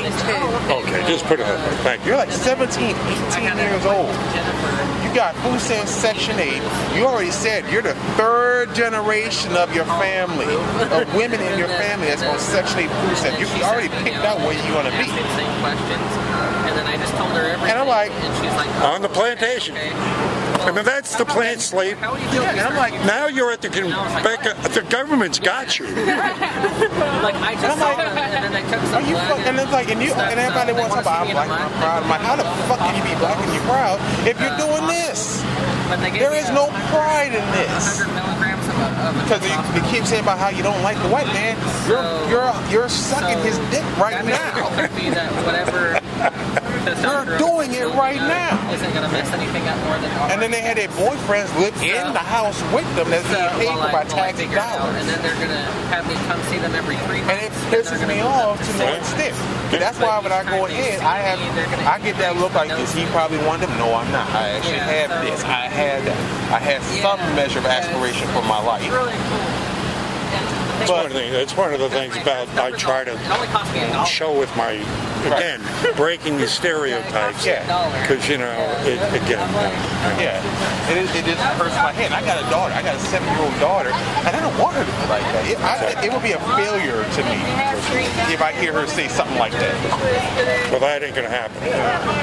Okay, just put it up there. Thank you. You're like 17, 18 years old. You got food stamps Section 8. You already said you're the 3rd generation of your family, of women in your family that's on Section 8 food stamps. You already picked out where you want to be. And I'm like, on the plantation. I mean, that's the plant slave. and I'm like, Now you're at the government's got you. Like I just saw them, and then they took some are you fuck? And it's like, and everybody wants to talk about I'm black and I'm proud. I'm like, how the fuck can you be black and you're proud if you're doing this? There is no pride in this. Because you keep saying about how you don't like the white man. You're sucking his dick right now. You're doing it right now. And then they had their boyfriends live in the house with them that's being paid for by taxi dollars. And then they're gonna have me come see them every 3 months. And it pisses me off to no extent. That's why when I go ahead, I get that look like, is he probably one of them? No, I'm not. I actually have this. I had some measure of aspiration for my life. It's one of the things about I try to show with my, again, breaking the stereotypes. Yeah. Because, you know, it just hurts my head. I got a daughter. I got a 7-year-old daughter, and I don't want her to be like that. It would be a failure to me if I hear her say something like that. Well, that ain't going to happen.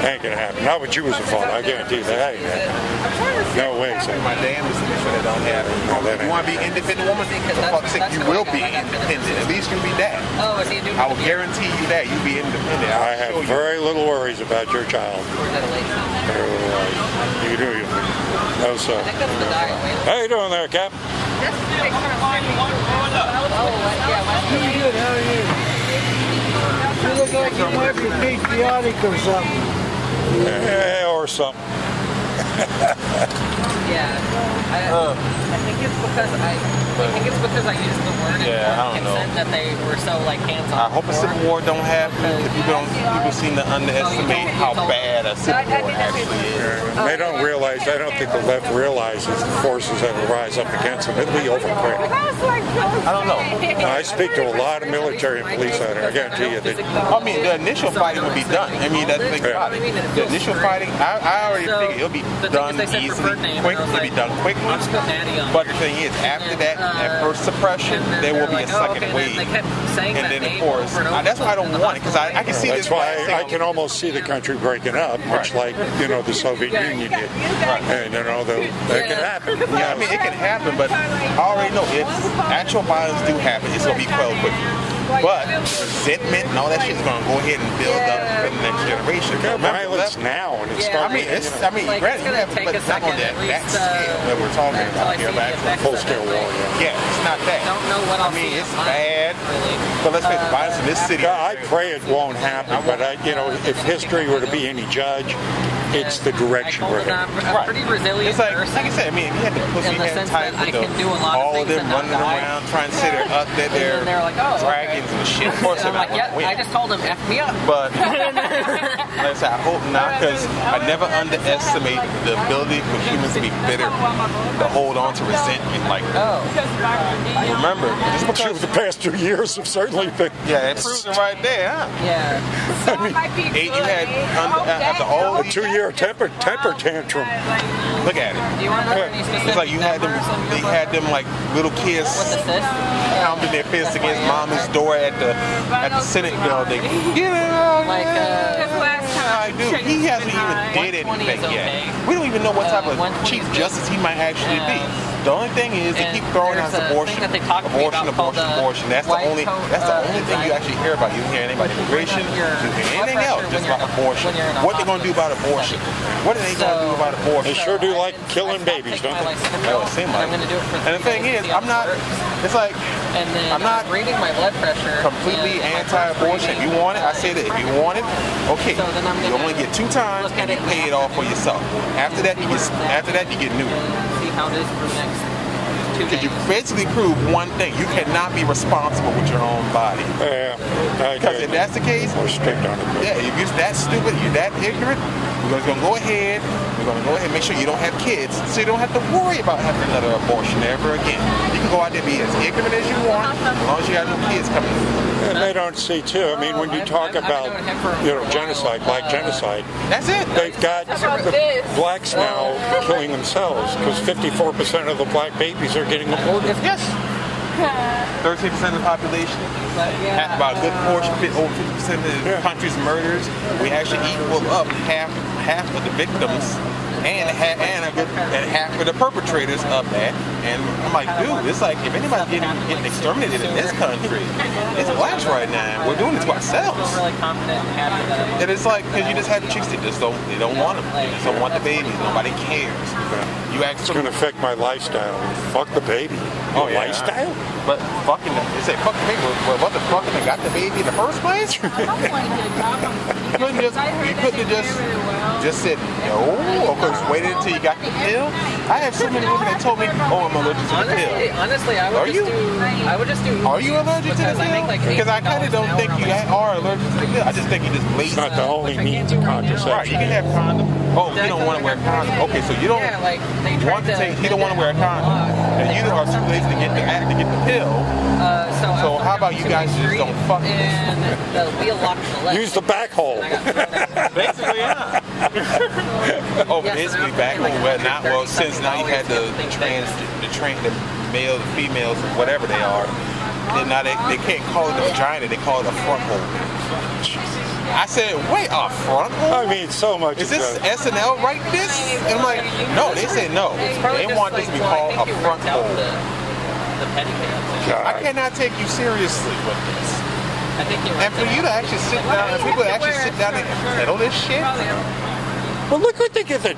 Ain't going to happen. Not with you as a father. I guarantee you that ain't happening. No way. So. My damnedest to make sure that don't happen. You want to be an independent woman? For fuck's sake, you will be independent. At least you'll be that. I will guarantee you that you'll be independent. I have very little worries about your child. You do you. No, sir. How you doing there, Cap? Pretty good, how are you? You look like you might be patriotic or something. Yeah, or something. I think it's because I used the word consent that they were so like hands-on. I hope a civil war don't happen. People seem to underestimate how bad a civil war actually is. They don't realize. I don't think the left realizes the forces that will rise up against them. It'll be over quick. I don't know. I speak to a lot of military and police out there. I guarantee you. I mean, the initial fighting will be done. I mean, that's the thing about it. The initial fighting, I already figured it'll be done easily, quick. It'll be done quickly. But the thing is, after that first suppression, there will be a second wave. And then, of course, that's why I don't want it, because I can see this. That's why I can almost see the country breaking up, much like, you know, the Soviet Union did. And, you know, that could happen. Yeah, I mean, it can happen, but I already know if actual violence do happen, it's going to be quelled quickly. But resentment and all that shit is going to go ahead and build up for the next generation. Violence now, and it's starting. Granted, you have to put not on that scale that we're talking about here, but full-scale war. Yeah, it's not that. I mean, it's bad. But let's face it, violence in this city. I pray it won't happen, but you know, if history were to be any judge, It's the direction we're I'm heading. a pretty resilient It's like person. I said, I mean, if you had the pussy in the hand sense type that I with can do a lot of all of things them and not running die. around trying to say they're up, that And then they're like, oh, dragons and shit. Of course, And I'm they're like, not yeah, I win. just told him, F me up. But like I said, I hope not, because I never underestimate the ability for humans to be bitter, to hold on to resentment. Like, remember, just Sure, because the past 2 years have certainly been. yeah, it's proven right there, huh? Yeah. You had after all A these, 2-year temper tantrum. look at it. Do you remember any specific It's like you had them. numbers in They your had them like little kids What's this? pounding their fists against mommy's door at the Senate building. Get out! Like, I do. He hasn't even did 120 anything is yet. okay. We don't even know what type of 120 chief is good. justice he might actually be. Yeah. The only thing is they And keep throwing out there's a abortion, thing that they talk to me abortion, about called abortion, abortion. That's the white only. coat, That's the only thing you anxiety. actually hear about. You don't hear anything about immigration. You don't hear anything else. Just about abortion. when you're in a What they gonna do about abortion? What are they gonna do about They abortion? sure do like killing babies, don't they? Well, it seems like I'm going to do it for And the 3 thing days, is, see I'm how not. it works. It's like And then I'm not reading my blood pressure. completely and my first 3 anti-abortion. If you want it, I say that if you want it, okay. So then I'm You gonna only get 2 times look at and you it pay it all for yourself. After that, you get new. See how it is for the next 2 Because days. you basically prove one thing: you cannot be responsible with your own body. Yeah, I Because agree. if that's the case, We're strict on it. yeah, if you're that stupid, you're that ignorant, we're gonna go ahead. We're gonna go ahead and make sure you don't have kids, so you don't have to worry about having another abortion ever again. You can go out there and be as ignorant as you want, as long as you got no kids coming. And they don't see too. I mean, when you talk about, genocide, black genocide, That's it. they've got the blacks now killing themselves because 54% of the black babies are getting aborted. Yes. 13% of the population, about a good portion, over 50% of the country's murders. We actually equal up half of the victims and half of the perpetrators of that. And I'm like, dude, it's like if anybody's getting exterminated in this country, it's blacks right now. We're doing it to ourselves. I'm really confident and happy that I'm And it's like, because you just have chicks that just don't want them. They just don't want the babies. Nobody cares. You ask It's going to affect my lifestyle. Fuck the baby. Oh, yeah. Lifestyle? But fucking, they say fuck the baby. Well, what the fuck? They got the baby in the first place? You couldn't have just said no, or just waited until you got the pill. I have so many women that told me, "Oh, I'm allergic to the pill." Honestly, I would just do. Are you allergic to the because I make pill? like Because I kind of $18 don't an think hour you on my are allergic to the pill. I just think you just It's lazy. not the only means of Right, you contraception. can have condom. Oh, you don't want to wear condom. Okay, so you don't Yeah, like they want to take. You don't want to wear a condom, and you are too lazy to get the pill. So how about you guys just don't fuck this? And the wheel locked in the left. Use the back hole. Basically, yeah. Oh, basically back when well since now you had the male, the females, whatever they are. Then now they can't call it a vagina, they call it a front hole. I said, wait, a front hole? I mean, so much. Is this SNL write this? And I'm like, no, they said no. They want this to be called a front hole. The pedicure. I cannot take you seriously with this. I think you're And for you to actually sit down, and people to actually sit down and settle this shit. Well, look what they give the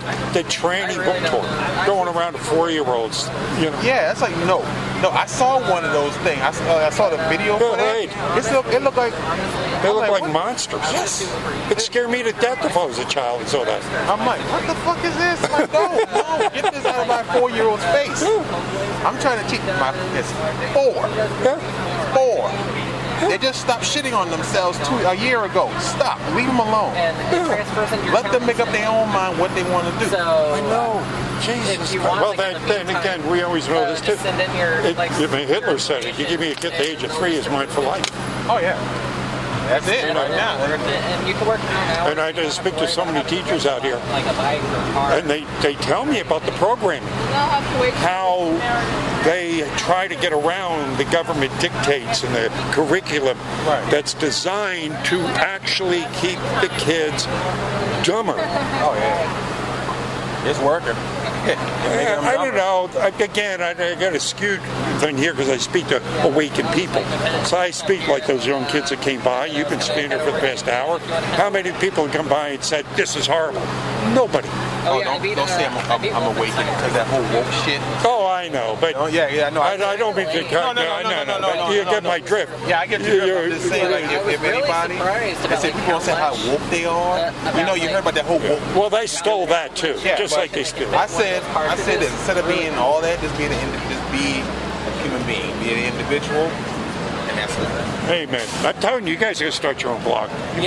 tranny book tour going around to 4-year-olds. You know. Yeah, it's like no. I saw one of those things. I saw the video for that. Right. It looked like They look like what? monsters. Yes. It'd scare me to death if I was a child and saw that. I'm like, what the fuck is this? I'm like, no, get this out of my 4-year-old's face. I'm trying to teach it's 4. Yeah. 4. They just stopped shitting on themselves a year ago. Stop. Leave them alone. And it transfers into your Let them make up their own mind what they want to do. So I know. if Jesus. you want, Well, like, in the then meantime, again, we always know this too. just send in your, like, I mean, Hitler said it. You give me a kid at the age of 3, is mine for life. Oh, yeah. That's it and, right now. And you can work 9 hours. And I just speak to so many teachers out here, Like a bike or a car. and they tell me about the programming, how they try to get around the government dictates and the curriculum that's designed to actually keep the kids dumber. Oh, yeah. It's working. I don't know. Again, I got a skewed thing here because I speak to awakened people. So I speak like those young kids that came by. You've been standing here for the past hour. How many people have come by and said, this is horrible? Nobody. Oh, don't say I'm awakened because that whole woke shit. Oh, I know, but I know. I don't mean to. No. You get my drift. Yeah, I get your drift. I'm just saying, like, if anybody, they say people say how woke they are. You heard about that whole woke. Well, they stole that too, just like they stole. I said that instead of being all that, just be a human being, be an individual. Hey man, I'm telling you, you guys are gonna start your own blog. You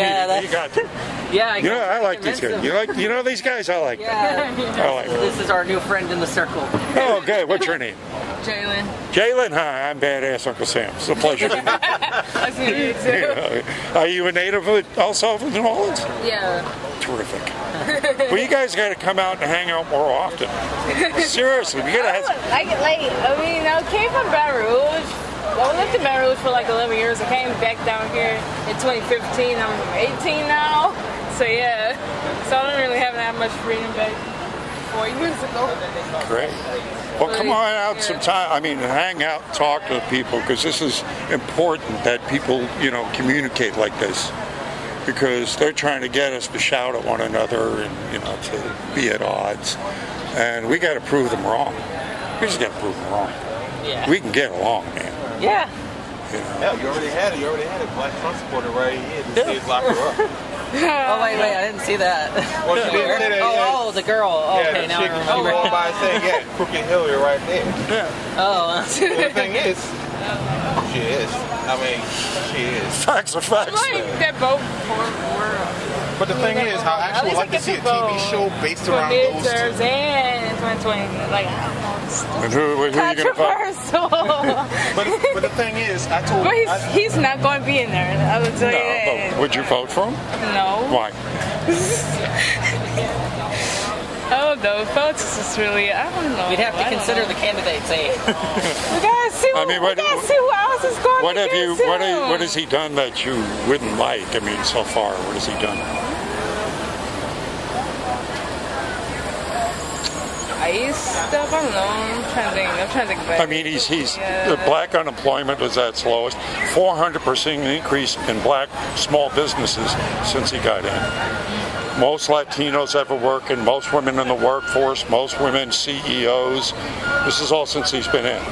got to. Yeah, I like these guys. You know these guys. I like them. I like them. This is our new friend in the circle. Oh, okay. What's your name? Jalen. Jalen, hi. I'm Badass Uncle Sam. It's a pleasure to meet you. Nice to meet you too. Are you a native also of New Orleans? Yeah. Terrific. Well, you guys got to come out and hang out more often. Seriously, we got to have. I came from Baton Rouge. I lived in Baton Rouge for like 11 years. I came back down here in 2015. I'm 18 now. So yeah. So I don't really have that much freedom back 4 years ago. Great. Well, come on out sometime. I mean, hang out, talk to people, because this is important that people, communicate like this. Because they're trying to get us to shout at one another and, to be at odds. And we got to prove them wrong. We just got to prove them wrong. Yeah. We can get along, man. Yeah. Yeah, you already had a Black Trump supporter right here. This kid's locked her up. Oh, wait, I didn't see that. Well, she didn't say that. Oh, the girl. Oh, yeah, okay, now I remember. She walked by saying, Crooked Hillary right there. Yeah. Oh. Well, the thing is, she is. I mean, she is. Facts are facts. They're both were. But the thing is, I actually would like to see a TV show based around those two. And 2020, like, I don't know. And who are you going to vote? Controversial. But the thing is, But he's not going to be in there. I would tell you that. But would you vote for him? No. Why? Oh, no. Politics is really, I don't know. We'd have to consider the candidates, eh? We gotta see who else is going what against him. What has he done that you wouldn't like? I mean, so far, what has he done? ICE stuff, I don't know. I'm trying to think back. I mean, the black unemployment is at its lowest. 400% increase in black small businesses since he got in. Most Latinos ever working, most women in the workforce, most women CEOs. This is all since he's been in.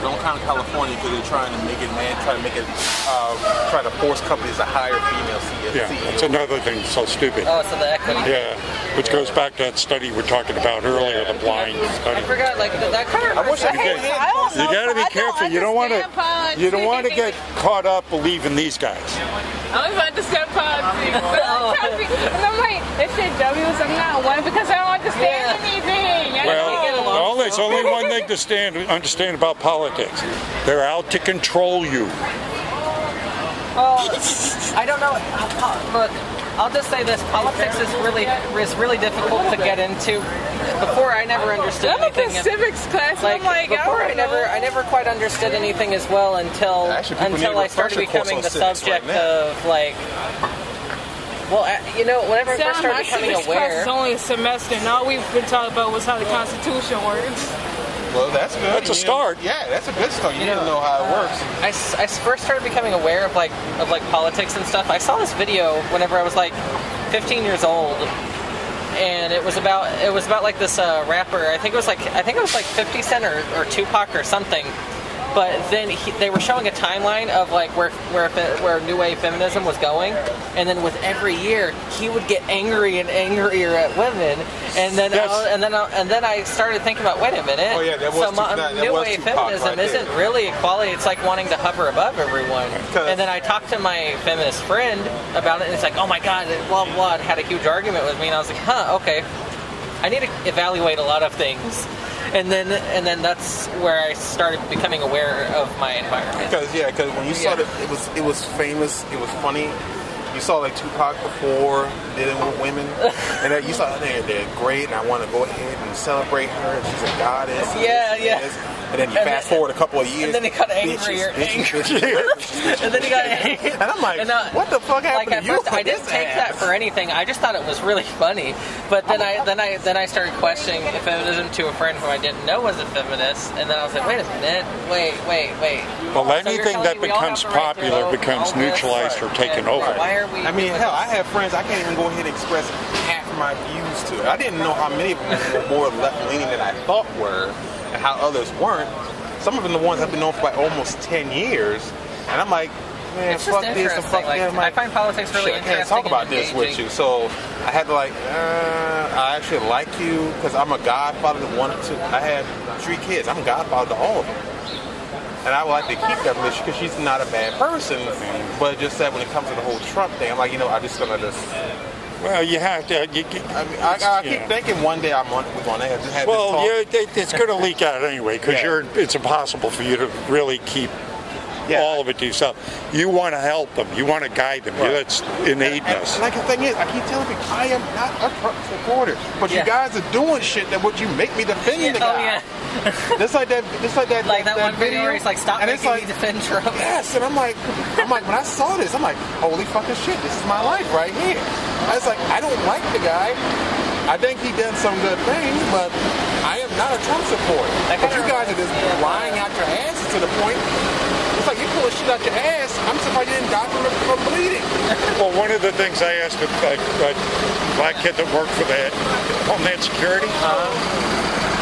Don't count California because they're trying to make it, try to force companies to hire female CEOs. Yeah, that's another thing so stupid. Oh, so the equity. Yeah, which goes back to that study we're talking about earlier, the blind study. I forgot, that kind of. You got to be careful. You don't want to get caught up believing these guys. I don't even understand politics. And I'm like, they said W's, I'm not one because I don't understand anything. Well, there's only one thing to understand about politics. They're out to control you. I don't know. Look, I'll just say this: politics is really difficult to get into. Before, I never understood anything. I'm in civics class. Like, I'm like, before, I never quite understood anything as well until I started becoming the subject of like. Well, whenever I first started becoming aware. It's only a semester, and all we've been talking about was how the Constitution works. Well, that's good. That's a start. Yeah, that's a good start. You don't know how it works. I first started becoming aware of politics and stuff. I saw this video whenever I was like 15 years old, and it was about like this rapper. I think it was like 50 Cent or Tupac or something. But then they were showing a timeline of like where new wave feminism was going, and then with every year he would get angry and angrier at women, and then I started thinking about, wait a minute, new wave feminism isn't really equality. It's like wanting to hover above everyone. And then I talked to my feminist friend about it, and it's like, oh my god, blah blah, and had a huge argument with me, and I was like, okay, I need to evaluate a lot of things. And then that's where I started becoming aware of my environment. Because when you saw it was famous, it was funny. You saw like Tupac before dealing with women, and then you saw they're great, and I want to go ahead and celebrate her. And she's a goddess. And then you fast forward a couple of years, and then he got angrier, and then he got angry. And I'm like, what the fuck happened to you? First, I didn't take that for anything. I just thought it was really funny. But then I started questioning feminism to a friend who I didn't know was a feminist, and then I was like, wait a minute, wait. Well, anything that becomes popular becomes neutralized or taken over. Why are we? I mean, hell, I have friends. I can't even go ahead and express half my views to it. I didn't know how many of them were more left-leaning than I thought were, and how others weren't. Some of them the ones I've been known for like almost 10 years, and I'm like, man, it's fuck just this and fuck like, that. I find politics really shit, interesting. I can't talk about and this with engaging. you. So I had to like, I actually like you because I'm a godfather to one, two. I had 3 kids. I'm a godfather to all of them. And I would like to keep that relationship because she's not a bad person, but just that when it comes to the whole Trump thing, I'm like, you know, I'm just gonna just. Well, you have to. I mean, I keep thinking one day we're gonna have to have Well, this talk. it's going to leak out anyway because it's impossible for you to really keep all of it to yourself. You want to help them. You want to guide them. Right. That's innateness. And like the thing is, I keep telling people, I am not a Trump supporter, but you guys are doing shit that would you make me defend the guy. Just like that one video where he's like, stop and making me defend Trump. Yes, and I'm like, when I saw this, I'm like, holy fucking shit, this is my life right here. I was like, I don't like the guy. I think he done some good things, but I am not a Trump supporter. But you guys are just lying out your asses to the point. It's like you pulling shit out your ass. I'm surprised you didn't die from bleeding. Well, one of the things I asked a black kid that worked for that Homeland Security,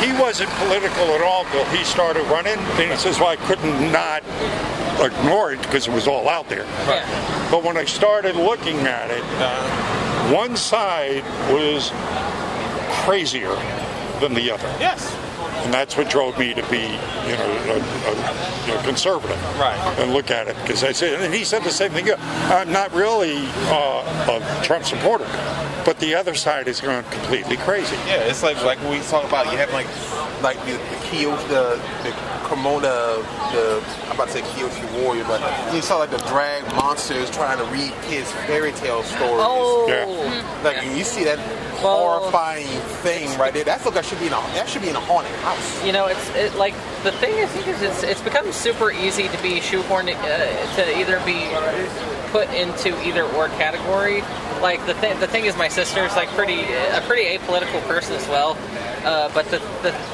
he wasn't political at all until he started running. And he says, well, I couldn't not ignore it because it was all out there. Right. But when I started looking at it, one side was crazier than the other. Yes. And that's what drove me to be, a conservative. Right. And look at it because I said, and he said the same thing. I'm not really a Trump supporter, but the other side is going completely crazy. Yeah, it's like when we talk about you have like the Kyoshi, the Komoda, I'm about to say Kyoshi warrior, but you saw like the drag monsters trying to read kids fairy tale stories. Oh. Yeah. Like you see that horrifying thing right there. That should be in a haunted house. You know, it's like the thing is it's become super easy to be shoehorned to either be put into either or category. Like the thing is, my sister's like a pretty apolitical person as well. But the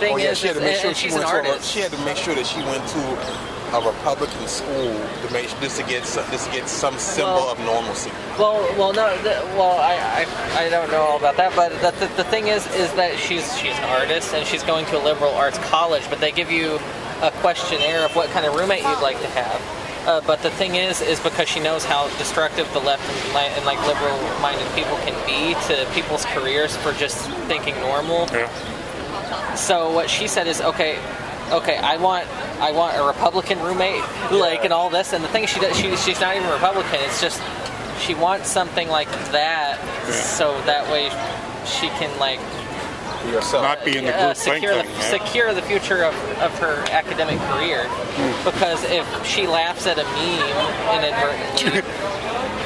thing is, she had to make sure she's an artist. She had to make sure that she went to a Republican school to make just to get some symbol of normalcy. I don't know all about that, but the thing is that she's an artist and she's going to a liberal arts college, but they give you a questionnaire of what kind of roommate you'd like to have. But the thing is because she knows how destructive the left and like liberal-minded people can be to people's careers for just thinking normal. Yeah. So what she said is, okay, I want a Republican roommate, and all this. And the thing is, she's not even Republican. It's just she wants something like that, so that way she can not be in the group secure the future of her academic career. Because if she laughs at a meme inadvertently,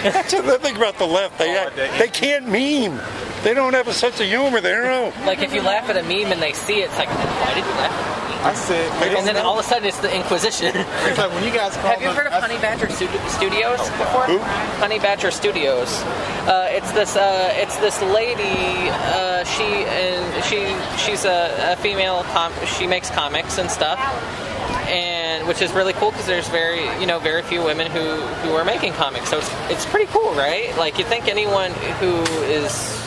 that's the thing about the left. They can't meme. They don't have a sense of humor. They don't know. Like if you laugh at a meme and they see it, it's like, why did you laugh at a meme? I said, and then all of a sudden it's the Inquisition. It's like when you guys call Have you heard of Honey Badger Studios before? Who? Honey Badger Studios. It's this lady. She's a female. She makes comics and stuff, and which is really cool because there's very few women who are making comics. So it's pretty cool, right? Like you think anyone who is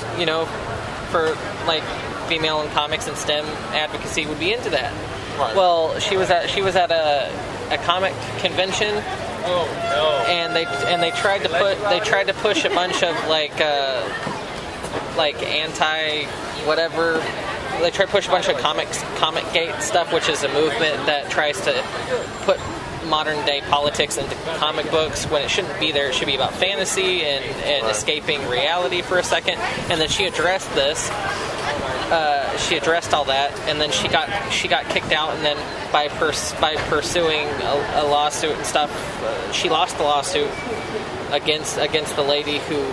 for like female in comics and STEM advocacy would be into that. Right. Well, she was at a comic convention. Oh no! And they tried to push a bunch of like anti whatever. They tried to push a bunch of comic gate stuff, which is a movement that tries to put modern day politics into comic books when it shouldn't be there. It should be about fantasy and escaping reality for a second. And then she addressed this. She addressed all that, and then she got kicked out. And then by pursuing a lawsuit and stuff, she lost the lawsuit against the lady who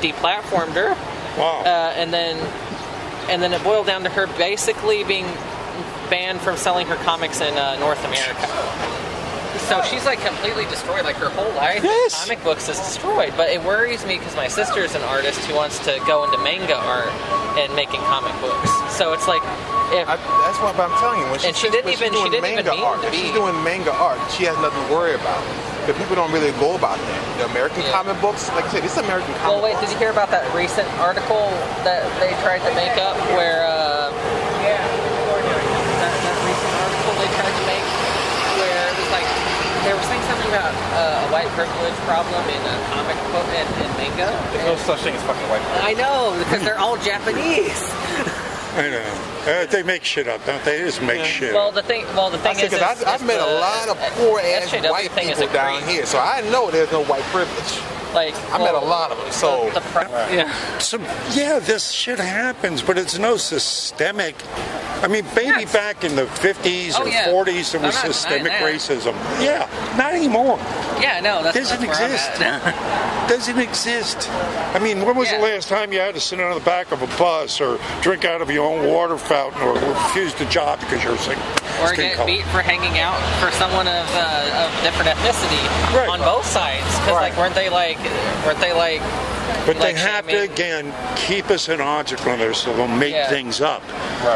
deplatformed her. Wow. And then it boiled down to her basically being banned from selling her comics in North America. So she's like completely destroyed. Like her whole life in comic books is destroyed. But it worries me because my sister's an artist who wants to go into manga art and making comic books. So it's like that's what I'm telling you. When she didn't even mean to be. She's doing manga art. She has nothing to worry about. But people don't really go about that. The American comic books, like I said, it's American comic Well, wait, books. did you hear about that recent article that they tried to make up where, that recent article they tried to make where it was like, they were saying something about a white privilege problem in a comic book and manga. There's no such thing as fucking white privilege. I know, because they're all Japanese. I know. They make shit up, don't they? They just make shit Well, up. the thing is, Because I've met a lot of poor ass SJW white thing is people a down creep. here, so I know there's no white privilege. Like, I met a lot of them, so So, yeah, this shit happens, but it's no systemic. I mean, maybe back in the 50s or 40s there was I'm not systemic denying racism. Yeah, not anymore. Yeah, no, that's Doesn't where I'm exist. at. Doesn't exist. I mean, when was the last time you had to sit on the back of a bus or drink out of your own water fountain or refused a job because you're sick? Or get beat for hanging out for someone of different ethnicity on both sides? Because like, weren't they like? But they have to again keep us in object on there, so they'll make things up.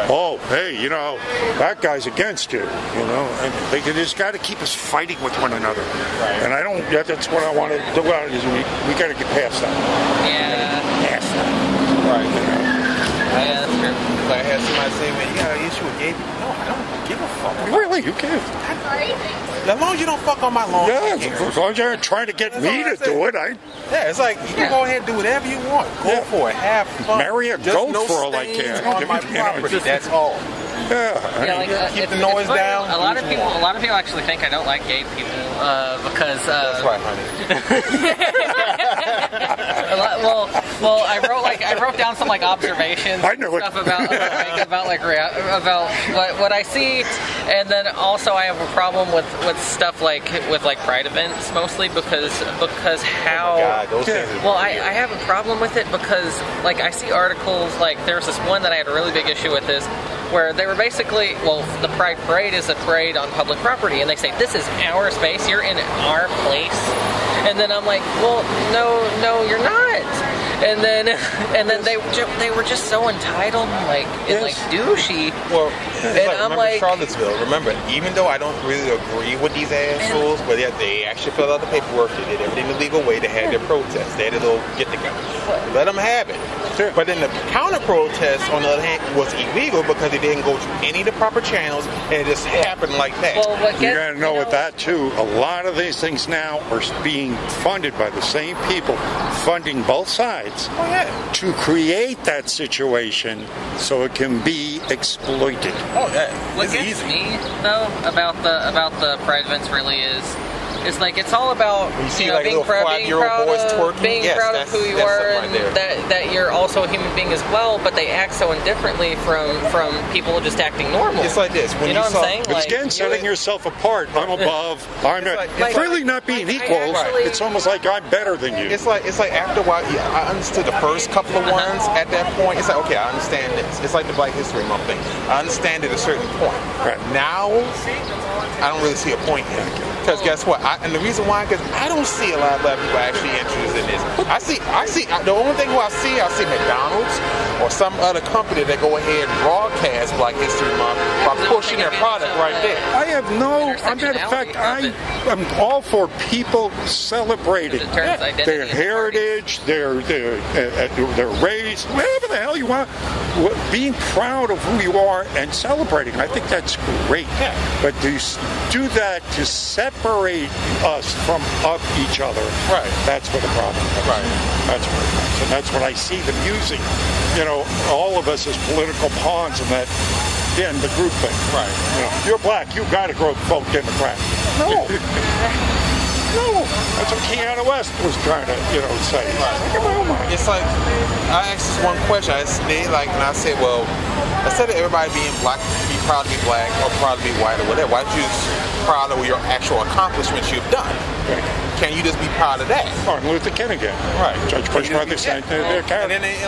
Oh, hey, you know, that guy's against you. You know, and they just got to keep us fighting with one another. And I don't. That's what I want to do. Is we got to get past that. Yeah. Past that. Right. Yeah, that's true. Like I had somebody say, man, you got an issue with gay people. No, I don't give a fuck. Really? You can't. As long as you don't fuck on my lawn. Yeah, as long as you aren't trying to get me to do it, Yeah, it's like you can go ahead and do whatever you want. Go for it. Have fun. Marry a Just goat no for all I stains care. on my property. That's all. Yeah, like, keep the noise funny. down. A lot of people actually think I don't like gay people because. That's right, honey. Well, I wrote down some like observations. I know stuff about what I see, and then also I have a problem with stuff like pride events mostly because how. Oh my God, those things are Well, I have a problem with it because like I see articles like there's this one that I had a really big issue with is where they were basically, well, the Pride Parade is a parade on public property, and they say, this is our space, you're in our place. And then I'm like, well, no, you're not. And then they were just so entitled, like douchey. Well, and I'm remember like, Charlottesville. Remember, even though I don't really agree with these assholes, but they actually filled out the paperwork, they did everything the legal way, they had their protest, they had a little get together. Let them have it. Sure. But then the counter protest, on the other hand, was illegal because it didn't go through any of the proper channels, and it just happened like that. Well, you gotta know with that too, a lot of these things now are being funded by the same people funding both sides to create that situation so it can be exploited. Oh yeah, what gets me though about the Pride events really is like it's all about like being proud of who you are, and that you're also a human being as well. But they act so indifferently from people just acting normal. It's like this. When you know what I'm saying? It's again setting yourself apart. I'm above. I'm really not being equal. It's almost like I'm better than you. It's like after a while, I understood the first couple of ones. At that point, it's like, okay, I understand this. It's like the Black History Month thing. I understand it at a certain point. Right. Now, I don't really see a point here. Because guess what? And the reason why, because I don't see a lot of Black people actually interested in this. I see. The only thing I see McDonald's or some other company that go ahead and broadcast Black History Month by pushing their product right there. I have no. Matter of fact, I'm all for people celebrating their heritage, their race, whatever the hell you want. Being proud of who you are and celebrating. I think that's great. Yeah. But to do that to separate us from each other, right? That's where the problem is. Right. That's where it comes. And that's what I see them using. You know, all of us as political pawns in that. Again, the group thing. Right. You know, you're black, you got to vote Democrat. No. No. That's what Keanu West was trying to, say. Right. It's like, I asked this one question. And I said, well, instead of everybody being black, be proud to be black or proud to be white or whatever, why don't you just proud of your actual accomplishments you've done? Okay. Can you just be proud of that? Martin Luther King again. Right. Judge Bushman, they said, and then they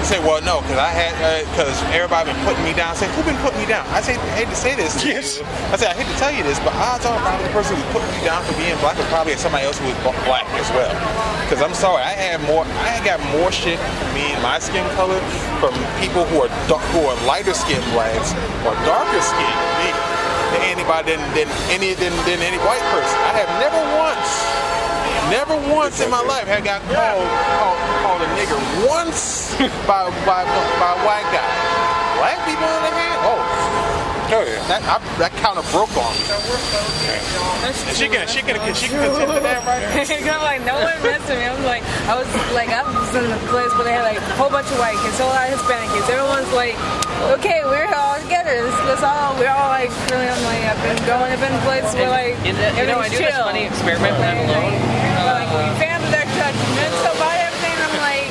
say, well, no, because everybody been putting me down. I said, who been putting me down? I say, I hate to say this. Yes. I said, I hate to tell you this, but odds are probably the person who's putting me down for being black would probably have somebody else who was black as well. Because I'm sorry, I got more shit from me and my skin color from people who are lighter skinned blacks or darker skinned than me. to anybody than any white person. I have never once in my life had got called a nigger once by a white guy. Black people on the hand, Oh yeah. that kind of broke on me. She can contend to that, right? I'm like, no one messed with me. I was in the place where they had like a whole bunch of white kids, a lot of Hispanic kids. Everyone's like, okay, we're all together. We're all like, really, I'm like, I've been a place where like, I do this funny experiment when I'm alone. Like, families are judgmental about everything. I'm like,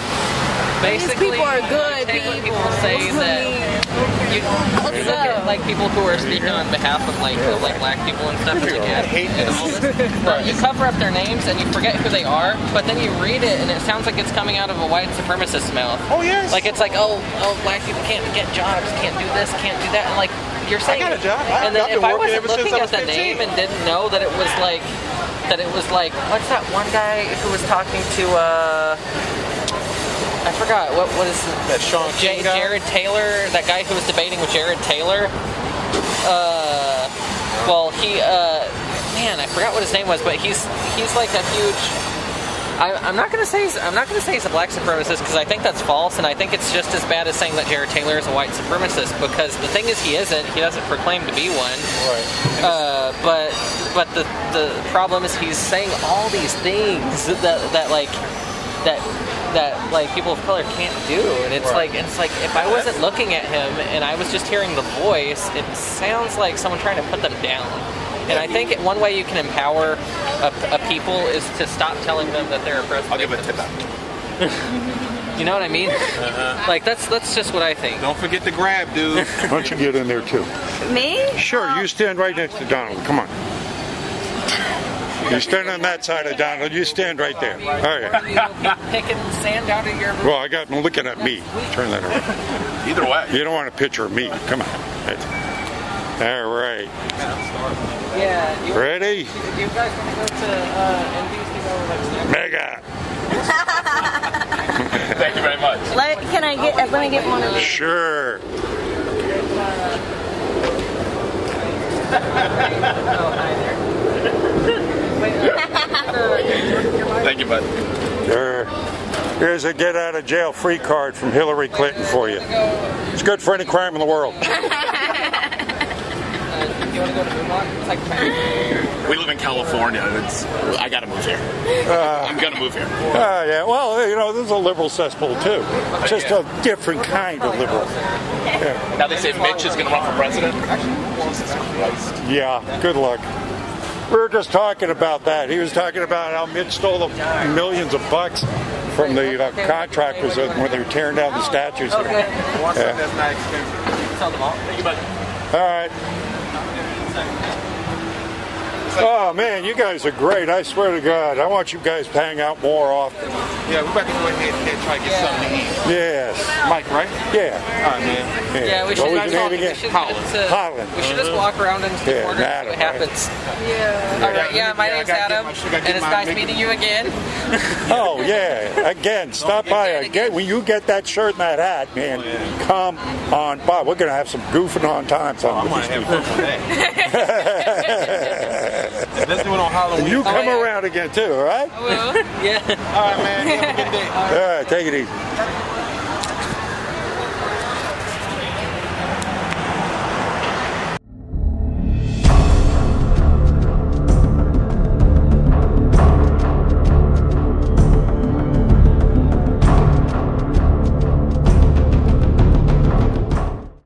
Basically, these people are good people. people. Say that you look at like people who are speaking on behalf of like black people and stuff, and like hate and all this. You cover up their names and you forget who they are, but then you read it and it sounds like it's coming out of a white supremacist's mouth. Oh yes. Like it's like black people can't get jobs, can't do this, can't do that, and like you're saying. I got a job. And then if I wasn't looking at the name and didn't know that it was like what's that one guy who was talking to I forgot what is that Sean King guy? Jared Taylor, that guy who was debating with Jared Taylor. Man, I forgot what his name was, but he's like a huge. I'm not gonna say he's a black supremacist because I think that's false, and I think it's just as bad as saying that Jared Taylor is a white supremacist because the thing is he isn't. He doesn't proclaim to be one. Right. But the problem is he's saying all these things that like people of color can't do, and it's like if I wasn't looking at him and I was just hearing the voice, it sounds like someone trying to put them down. And I think one way you can empower a people is to stop telling them that they're oppressed. I'll give a tip out. You know what I mean? Like that's just what I think. Don't forget to grab, dude. Why don't you get in there too? Me? Sure, you stand right next to Donald. Come on. You stand on that side of Donald. You stand right there. All right. You'll be picking sand out of your. Well, I got him looking at me. Turn that around. Either way. You don't want a picture of me. Come on. All right. Yeah. Ready? You guys want to go to NBC? Mega. Thank you very much. Let me get one of these. Sure. Thank you, bud. Sure. Here's a get out of jail free card from Hillary Clinton for you. It's good for any crime in the world. You want to go to Vermont? It's like We live in California. I gotta move here. I'm gonna move here. Yeah, well, you know, this is a liberal cesspool too. Just a different kind of liberal. Yeah, Now they say Mitch is gonna run for president. yeah, good luck. We were just talking about that. He was talking about how Mitch stole the millions of bucks from the contractors when they were tearing down the statues. Okay. Yeah. That's not expensive. Sell them all. Thank you, bud. All right. Oh man, you guys are great. I swear to God, I want you guys to hang out more often. Yeah, we're about to go ahead and try to get something to eat. Yes. Mike, right? Yeah. All right, man. Yeah, we should, What was your name again? Holland. We should just walk around into the corner and see what happens. Yeah. All right, yeah, my name's Adam, and it's nice meeting you again. Oh yeah. Again, stop by again. When you get that shirt and that hat, man, come on by. We're gonna have some goofing on times on I'm gonna have fun today. Let's do it on Halloween. You come around again too, all right? I will. Yeah. All right, man. Have a good day. All right, take it easy.